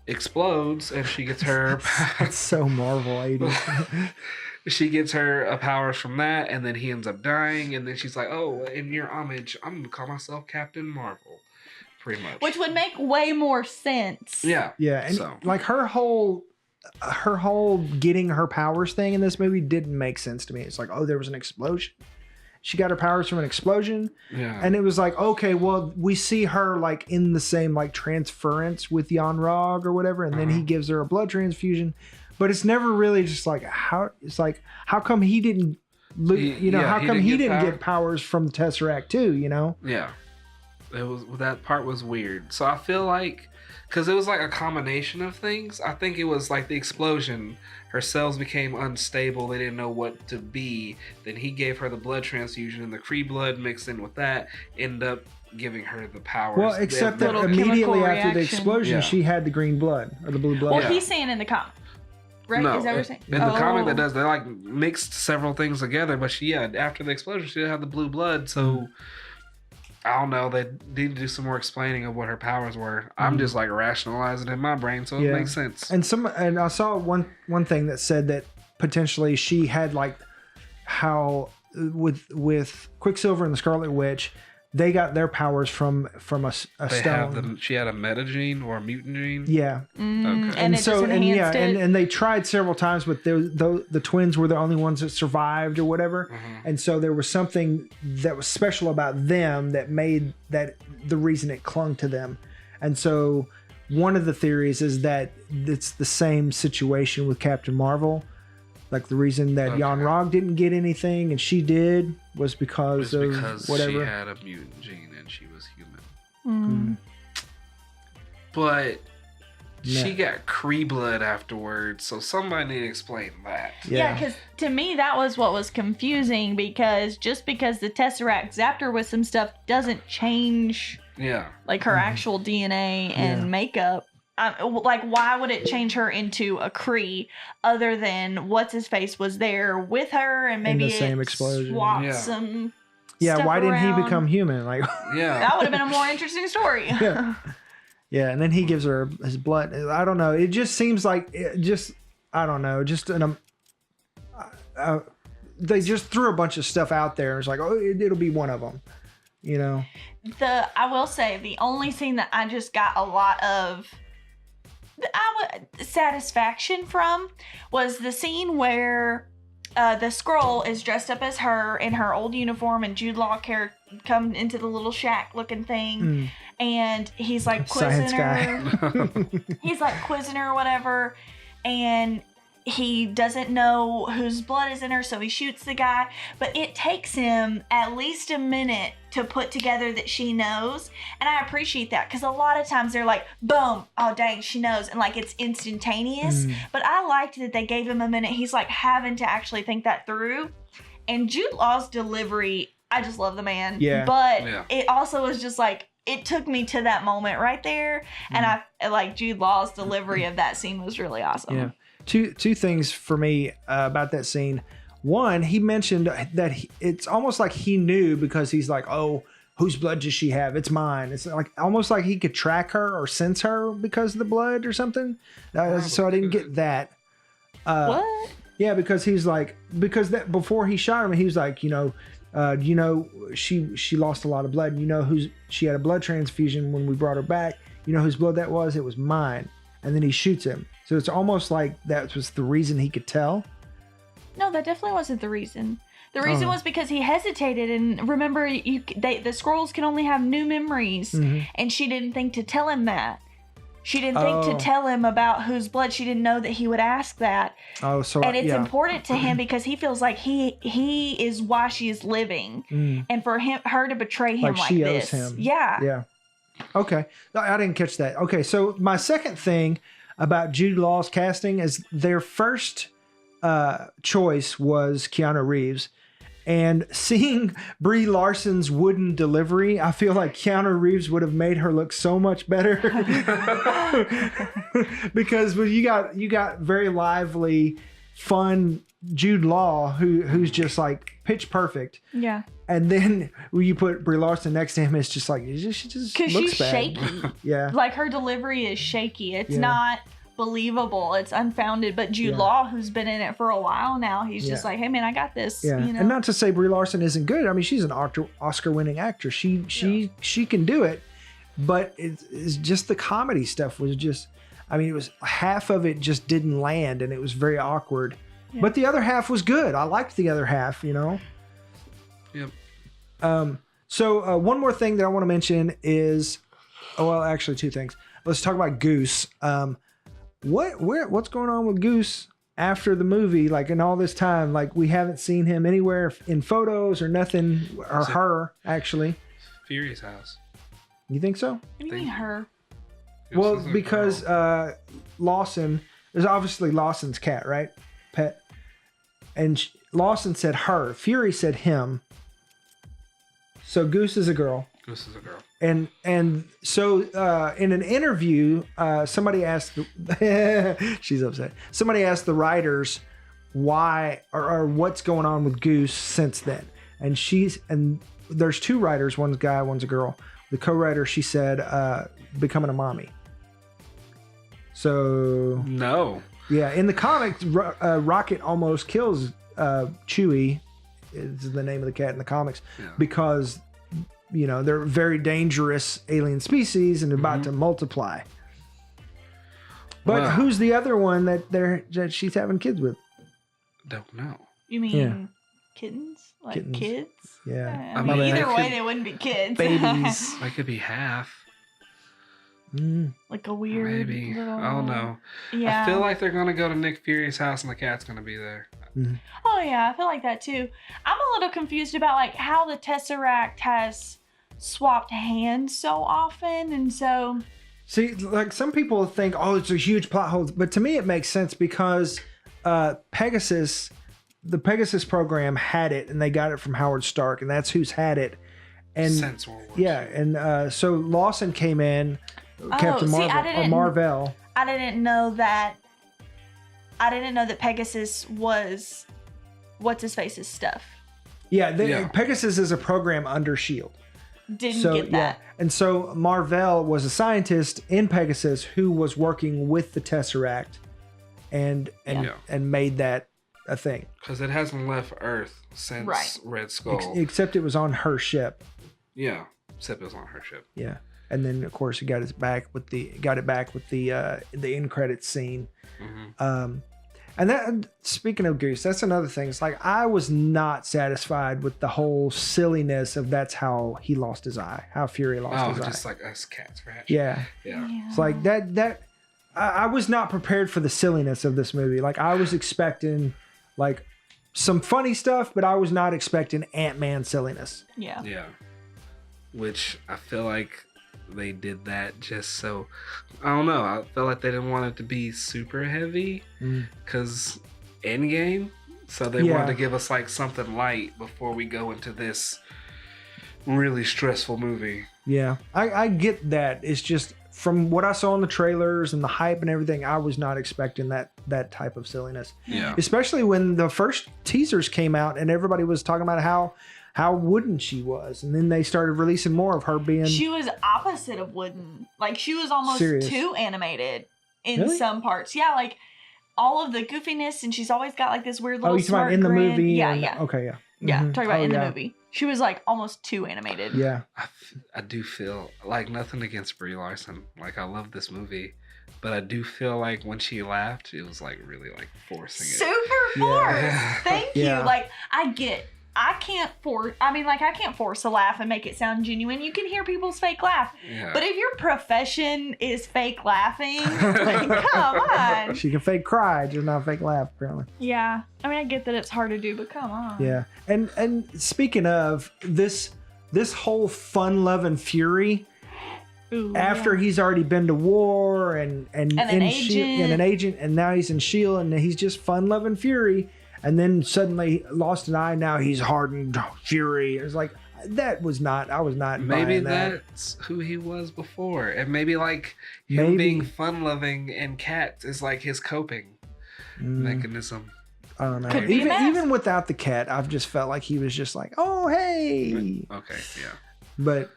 Explodes, and she gets her. It's so Marvel 80s. She gets her powers from that, and then he ends up dying, and then she's like, "Oh, in your homage, I'm gonna call myself Captain Marvel." Pretty much. Which would make way more sense. Yeah. Yeah, and like her whole getting her powers thing in this movie didn't make sense to me. It's like, oh, there was an explosion. She got her powers from an explosion. Yeah. And it was like, okay, well, we see her like in the same like transference with Youngrog or whatever, and then he gives her a blood transfusion. But it's never really just like how come he didn't how come he didn't get powers from the Tesseract too, you know? Yeah. That part was weird. So I feel like, because it was like a combination of things, I think it was like the explosion. Her cells became unstable. They didn't know what to be. Then he gave her the blood transfusion, and the Kree blood mixed in with that ended up giving her the powers. Well, except that immediately after the explosion, she had the green blood or the blue blood. Well, he's saying in the comic. Right? No, is that what you're saying? in the comic that does, they like mixed several things together, but after the explosion, she didn't have the blue blood, so I don't know. They need to do some more explaining of what her powers were. I'm just like rationalizing it in my brain, so it makes sense. And I saw one thing that said that potentially she had like how with Quicksilver and the Scarlet Witch, they got their powers from a stone. She had a metagene or a mutant gene. Yeah. Okay. And so and they tried several times, but the twins were the only ones that survived or whatever. And so there was something that was special about them that made that the reason it clung to them. And so one of the theories is that it's the same situation with Captain Marvel. Like the reason that Youngrog didn't get anything and she did was because whatever. She had a mutant gene and she was human. But she got Kree blood afterwards, so somebody need to explain that. Yeah, because to me that was what was confusing, because just because the Tesseract zapped her with some stuff doesn't change Yeah. like her actual DNA and makeup. Like, why would it change her into a Kree other than what's his face was there with her and maybe the same it explosion. swapped some. Yeah, stuff why didn't he around. become human? Like, Yeah. That would have been a more interesting story. yeah, and then he gives her his blood. I don't know. It just seems like I don't know. They just threw a bunch of stuff out there. It's like, oh, it'll be one of them, you know. I will say the only scene that I just got a lot of satisfaction from was the scene where the Skrull is dressed up as her in her old uniform, and Jude Law come into the little shack looking thing, and he's like quizzing her. He's like quizzing her or whatever, and he doesn't know whose blood is in her, so he shoots the guy. But it takes him at least a minute to put together that she knows. And I appreciate that, because a lot of times they're like, boom, oh dang, she knows. And like it's instantaneous. But I liked that they gave him a minute. He's like having to actually think that through. And Jude Law's delivery, I just love the man. Yeah. But it also was just like, it took me to that moment right there. And I like Jude Law's delivery of that scene was really awesome. Yeah. Two things for me about that scene. One, he mentioned that it's almost like he knew, because he's like, oh, whose blood does she have? It's mine. It's like almost like he could track her or sense her because of the blood or something. So I didn't get that. What? Yeah, because he's like, that before he shot him, he was like, she lost a lot of blood. She had a blood transfusion when we brought her back. You know whose blood that was? It was mine. And then he shoots him. So it's almost like that was the reason he could tell. No, that definitely wasn't the reason. The reason was because he hesitated, and remember, the Skrulls can only have new memories, and she didn't think to tell him that. She didn't think to tell him about whose blood. She didn't know that he would ask that. Oh, so and it's important to him because he feels like he is why she is living, and for her to betray him like she this. owes him. Yeah. Yeah. Okay, I didn't catch that. Okay, so my second thing about Jude Law's casting is their first choice was Keanu Reeves, and seeing Brie Larson's wooden delivery, I feel like Keanu Reeves would have made her look so much better. Because when you got very lively, fun Jude Law who's just like pitch perfect. Yeah. And then when you put Brie Larson next to him, it's just like, she just looks she's bad. shaky. Yeah. Like her delivery is shaky. It's not believable. It's unfounded. But Jude Law, who's been in it for a while now, he's just like, hey man, I got this. Yeah. You know? And not to say Brie Larson isn't good. I mean, she's an Oscar-winning actress. She can do it. But it's just the comedy stuff was just, I mean, it was half of it just didn't land, and it was very awkward. Yeah. But the other half was good. I liked the other half, Yep. So one more thing that I want to mention is, actually two things. Let's talk about Goose. What's going on with Goose after the movie? Like in all this time, like we haven't seen him anywhere in photos or nothing, or her actually. Fury's house. You think so? What do you mean her? Well, because Lawson, there's obviously Lawson's cat, right? Pet. And Lawson said her. Fury said him. So Goose is a girl. Goose is a girl. And so in an interview, somebody asked, she's upset. Somebody asked the writers why or what's going on with Goose since then. And there's two writers, one's a guy, one's a girl. The co-writer, she said, becoming a mommy. So no. Yeah, in the comics, Rocket almost kills Chewie, is the name of the cat in the comics, because they're very dangerous alien species and about to multiply. But who's the other one that she's having kids with? Don't know. You mean kittens? Like kittens. Kids? Yeah. I mean, either way, they wouldn't be kids. Babies. They could be half. Like a weird Maybe. little... I don't know. Yeah. I feel like they're going to go to Nick Fury's house and the cat's going to be there. Oh, yeah. I feel like that, too. I'm a little confused about, like, how the Tesseract has swapped hands so often, and so... See, like, some people think, it's a huge plot hole, but to me it makes sense because the Pegasus program had it, and they got it from Howard Stark, and that's who's had it. And since World War yeah, II. and so Lawson came in, Captain see, Marvel, or Marvel. I didn't know that. I didn't know that Pegasus was what's his face's stuff. Yeah, Pegasus is a program under Shield. Didn't get that. Yeah. And so Marvel was a scientist in Pegasus who was working with the Tesseract and made that a thing. Because it hasn't left Earth since Red Skull. Except it was on her ship. Yeah, except it was on her ship. Yeah. And then of course he got it back with the end credits scene. Mm-hmm. And that, speaking of Goose, that's another thing. It's like I was not satisfied with the whole silliness of that's how he lost his eye, how Fury lost his eye. Oh, just like us cats, right? Yeah. It's like that. I was not prepared for the silliness of this movie. Like I was expecting like some funny stuff, but I was not expecting Ant-Man silliness. Yeah. Yeah. Which I feel like they did that just so, I don't know, I felt like they didn't want it to be super heavy because Endgame, so they wanted to give us like something light before we go into this really stressful movie. Yeah, I get that. It's just from what I saw in the trailers and the hype and everything, I was not expecting that type of silliness. Yeah. Especially when the first teasers came out and everybody was talking about how wooden she was, and then they started releasing more of her being. She was opposite of wooden. Like she was almost too animated in some parts. Yeah, like all of the goofiness, and she's always got like this weird little. Oh, you talking about in grin. the movie? Yeah. Okay, yeah. Yeah, Mm-hmm. talking about in the movie. She was like almost too animated. Yeah. I do feel like nothing against Brie Larson. Like I love this movie, but I do feel like when she laughed, it was like really like forcing it. Super forced. Yeah. Thank you. Like I can't force a laugh and make it sound genuine. You can hear people's fake laugh. Yeah. But if your profession is fake laughing, like, come on. She can fake cry, just not fake laugh, apparently. Yeah. I mean, I get that it's hard to do, but come on. Yeah. And speaking of this whole fun-loving Fury, Ooh, after he's already been to war and an agent, and now he's in S.H.I.E.L.D. and he's just fun-loving Fury. And then suddenly lost an eye. Now he's hardened Fury. It's like I was not. Maybe buying that. that's who he was before, and maybe like him being fun loving and cats is like his coping mechanism. I don't know. Could be a mask. Even without the cat, I've just felt like he was just like, oh hey. Okay, yeah. But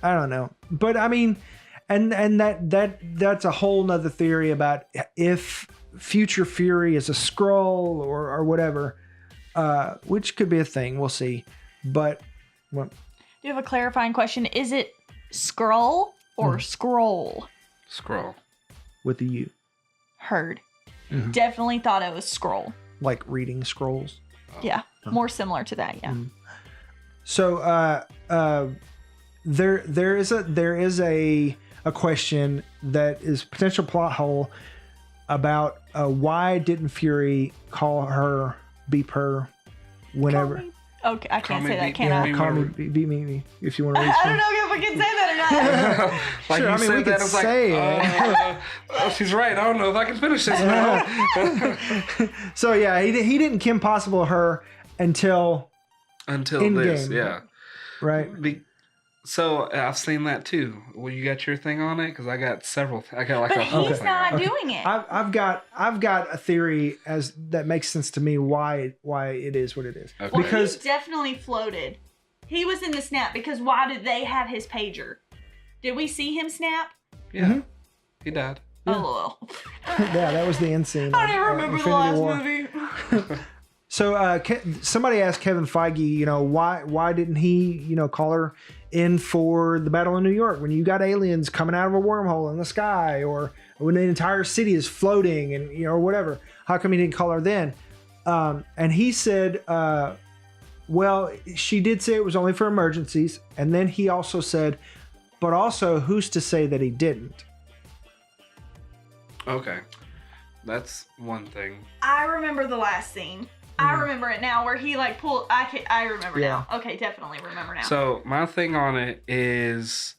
I don't know. But I mean, and that's a whole nother theory about if future Fury is a Skrull or whatever, which could be a thing. We'll see. But well, Do you have a clarifying question? Is it Skrull or Scroll? Scroll. with the U, Heard. Mhm. Definitely thought it was Scroll. like reading scrolls. Yeah. More similar to that. Yeah. So there is a question that is potential plot hole about why didn't Fury beep her whenever. Okay, I can't Call say me, that, beep, can yeah, I? beep. Call me, beat me if you want to read. I don't know if I can say that or not. Like Sure, you I mean, said we that, could I was like, say it. she's right. I don't know if I can finish this now. So yeah, he didn't Kim Possible her until Until In this, game. yeah. right. So I've seen that too. Well, you got your thing on it because I got several. I got like But a whole he's thing. not on it. doing it. I've got a theory as that makes sense to me why it is what it is. Okay. Well, Because he definitely floated. He was in the snap because why did they have his pager? Did we see him snap? Yeah, he died. Oh, yeah, that was the end scene. I don't even remember the last movie. So somebody asked Kevin Feige, why didn't he, call her in for the Battle of New York when you got aliens coming out of a wormhole in the sky, or when the entire city is floating and or whatever? How come he didn't call her then? And he said, well, she did say it was only for emergencies, and then he also said, but also who's to say that he didn't? Okay, that's one thing. I remember the last scene. I remember it now where he like pulled. I remember now. Okay, definitely remember now. So my thing on it is,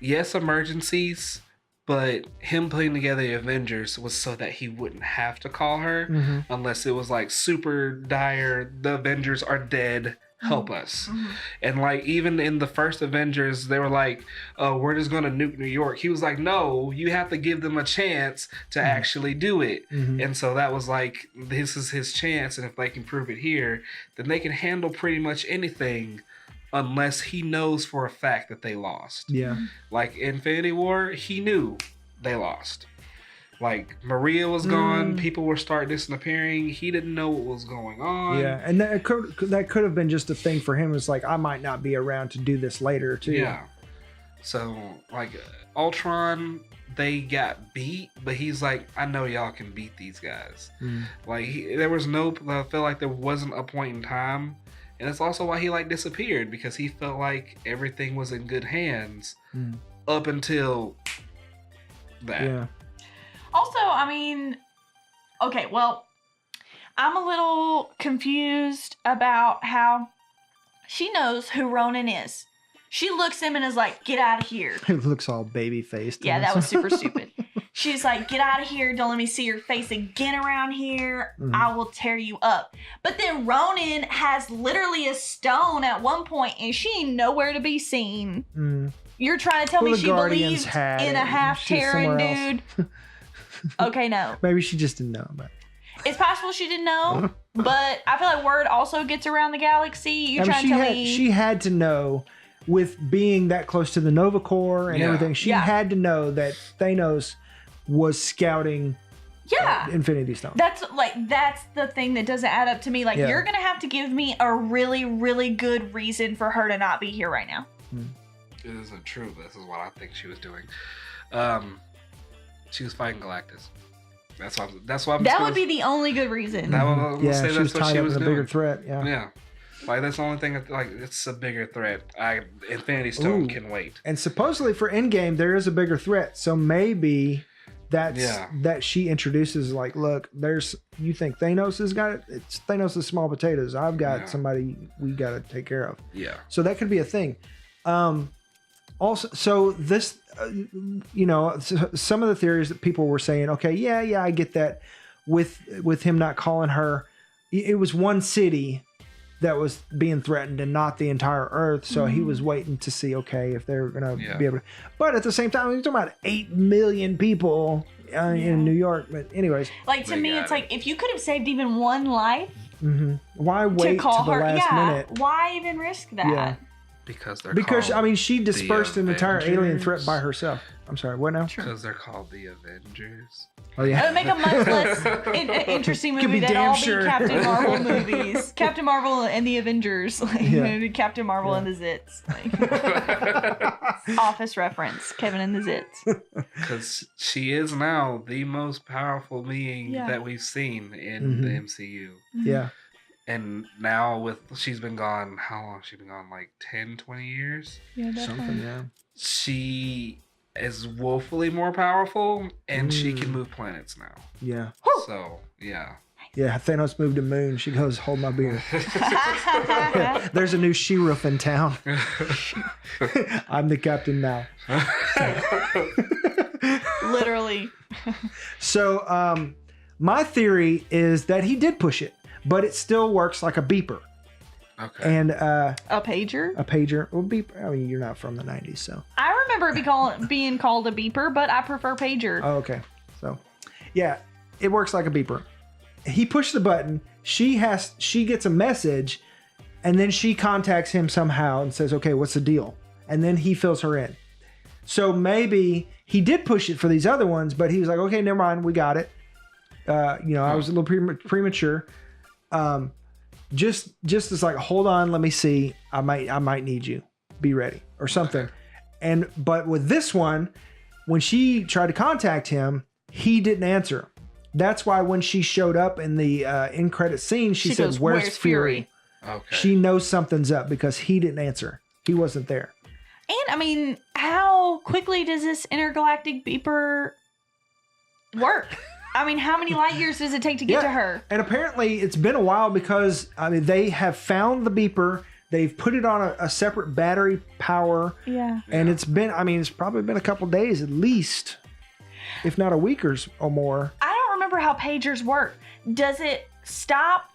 yes, emergencies, but him putting together the Avengers was so that he wouldn't have to call her unless it was like super dire. The Avengers are dead. help us. And like even in the first Avengers, they were like, oh, we're just gonna nuke New York. He was like, no, you have to give them a chance to actually do it. And so that was like, this is his chance, and if they can prove it here, then they can handle pretty much anything, unless he knows for a fact that they lost. Yeah. Like Infinity War, he knew they lost. Like Maria was gone, people were starting disappearing. He didn't know what was going on. Yeah, and that could have been just a thing for him. It's like, I might not be around to do this later too. Yeah. So like Ultron, they got beat, but he's like, I know y'all can beat these guys. Like there was no, I feel like there wasn't a point in time, and it's also why he like disappeared, because he felt like everything was in good hands up until that. Yeah. Also, I mean, okay, well, I'm a little confused about how she knows who Ronan is. She looks at him and is like, get out of here. It looks all baby faced. Yeah, that was super stupid. She's like, get out of here. Don't let me see your face again around here. I will tear you up. But then Ronan has literally a stone at one point, and she ain't nowhere to be seen. You're trying to tell me she believed in a half Terran dude? Okay, no. Maybe she just didn't know about it. It's possible she didn't know, but I feel like word also gets around the galaxy. You're trying to tell me... She had to know, with being that close to the Nova Corps and everything, she had to know that Thanos was scouting Infinity Stone. That's the thing that doesn't add up to me. Like, you're going to have to give me a really, really good reason for her to not be here right now. It isn't true, but this is what I think she was doing. She was fighting Galactus. That's why. That would be the only good reason. She was tied up with a bigger threat. Yeah. Like that's the only thing. Like it's a bigger threat. Infinity Stone can wait. And supposedly for Endgame, there is a bigger threat. So maybe that she introduces, like, look, you think Thanos has got it? It's Thanos' small potatoes. I've got somebody we got to take care of. Yeah. So that could be a thing. Also, so this, some of the theories that people were saying, okay, yeah, I get that. With him not calling her, it was one city that was being threatened and not the entire Earth. So he was waiting to see, okay, if they're gonna be able to. But at the same time, he's talking about 8 million people in New York. But anyways, like to me, it's like if you could have saved even one life, why wait to call to the her? last minute? Why even risk that? Yeah. Because I mean, she dispersed an entire alien threat by herself. I'm sorry, what now? Because they're called the Avengers. Oh yeah. It would make a much less interesting movie than all the Captain Marvel movies. Captain Marvel and the Avengers, Captain Marvel and the Zits. Office reference, Kevin and the Zits. Because she is now the most powerful being that we've seen in the MCU. Yeah. And now she's been gone, how long has she been gone? Like 10, 20 years? Yeah, definitely. Something, yeah. She is woefully more powerful, and she can move planets now. Yeah. So, yeah. Yeah, Thanos moved to moon. She goes, hold my beer. There's a new she-roof in town. I'm the captain now. Literally. So, my theory is that he did push it, but it still works like a beeper. Okay. And a pager? A pager. Well, beep. I mean, you're not from the 90s, so. I remember it being called a beeper, but I prefer pager. Oh, okay. So, yeah, it works like a beeper. He pushed the button. She gets a message, and then she contacts him somehow and says, okay, what's the deal? And then he fills her in. So maybe he did push it for these other ones, but he was like, okay, never mind, we got it. I was a little premature. Just as like, hold on, let me see. I might need you. Be ready or something. Okay. But with this one, when she tried to contact him, he didn't answer. That's why when she showed up in the end credit scene, she said, goes, "Where's Fury?" Okay. She knows something's up because he didn't answer. He wasn't there. And I mean, how quickly does this intergalactic beeper work? I mean, how many light years does it take to get to her? And apparently it's been a while because, I mean, they have found the beeper. They've put it on a separate battery power. Yeah. And it's probably been a couple days at least, if not a week or more. I don't remember how pagers work. Does it stop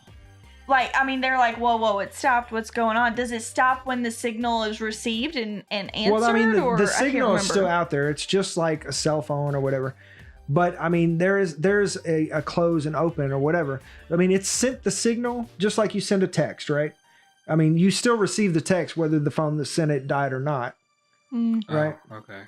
like, I mean, they're like, whoa, it stopped. What's going on? Does it stop when the signal is received and answered? Well, I mean, or the signal is still out there. It's just like a cell phone or whatever. But I mean, there's a close and open or whatever. I mean, it's sent the signal just like you send a text, right? I mean, you still receive the text whether the phone that sent it died or not, right? Oh, okay.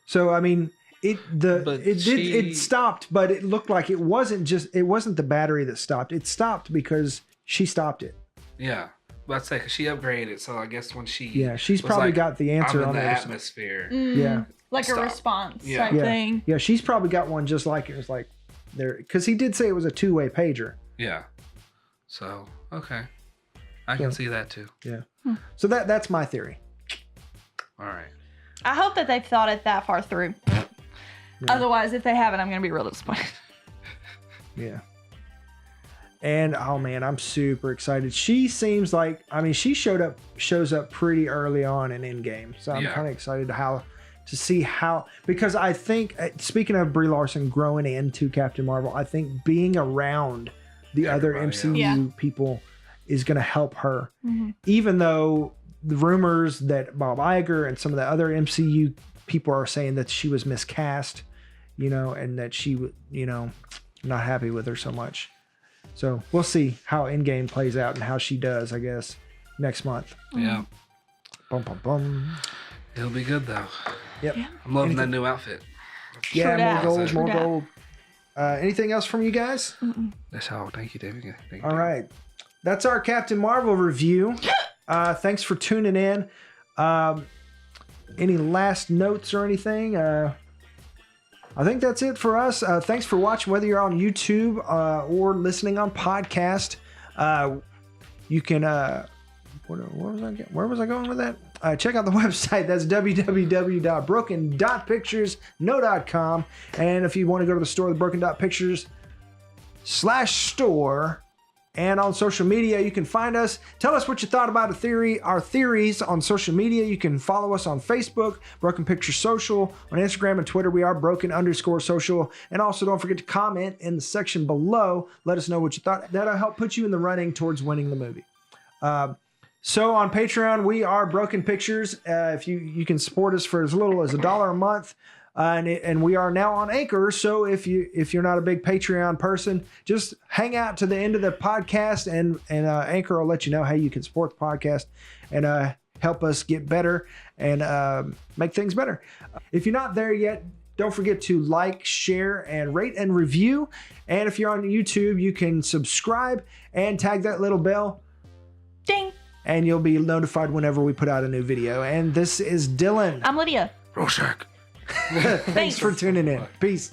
So I mean, it stopped, but it looked like it wasn't the battery that stopped. It stopped because she stopped it. Yeah, but I'd say because she upgraded, so I guess when she's probably like, got the answer I'm in on the there. atmosphere. Yeah, like Stop. a response Yeah. type thing. Yeah, she's probably got one just like it was like there because he did say it was a two-way pager. Yeah. So okay, I can see that too. Yeah. So that's my theory. All right. I hope that they've thought it that far through. Otherwise, if they haven't, I'm going to be real disappointed. Yeah. And oh man, I'm super excited. She seems like, I mean, she shows up pretty early on in Endgame. So I'm kind of excited to see how, because I think, speaking of Brie Larson growing into Captain Marvel, I think being around the other MCU people is going to help her. Even though the rumors that Bob Iger and some of the other MCU people are saying that she was miscast, and that she would, not happy with her so much. So we'll see how Endgame plays out and how she does, I guess, next month. Yeah. Bum, bum, bum. It'll be good though. Yep. I'm loving that new outfit. Yeah, more gold. Anything else from you guys? That's all. Thank you, David. Thank you. All right. That's our Captain Marvel review. Thanks for tuning in. Any last notes or anything? I think that's it for us. Thanks for watching, whether you're on YouTube or listening on podcast. You can, where was I going with that? Check out the website. That's www.broken.pictures.com. And if you want to go to the store, the broken.pictures/store. And on social media, you can find us. Tell us what you thought about our theories on social media. You can follow us on Facebook, Broken Pictures Social. On Instagram and Twitter, we are broken_social. And also don't forget to comment in the section below. Let us know what you thought. That'll help put you in the running towards winning the movie. So on Patreon, we are Broken Pictures. If you can support us for as little as $1 a month. And we are now on Anchor, so if you're not a big Patreon person, just hang out to the end of the podcast, and Anchor will let you know how you can support the podcast and help us get better and make things better. If you're not there yet, don't forget to like, share, and rate and review. And if you're on YouTube, you can subscribe and tag that little bell. Ding! And you'll be notified whenever we put out a new video. And this is Dylan. I'm Lydia. Rorschach. Thanks for tuning in. Peace.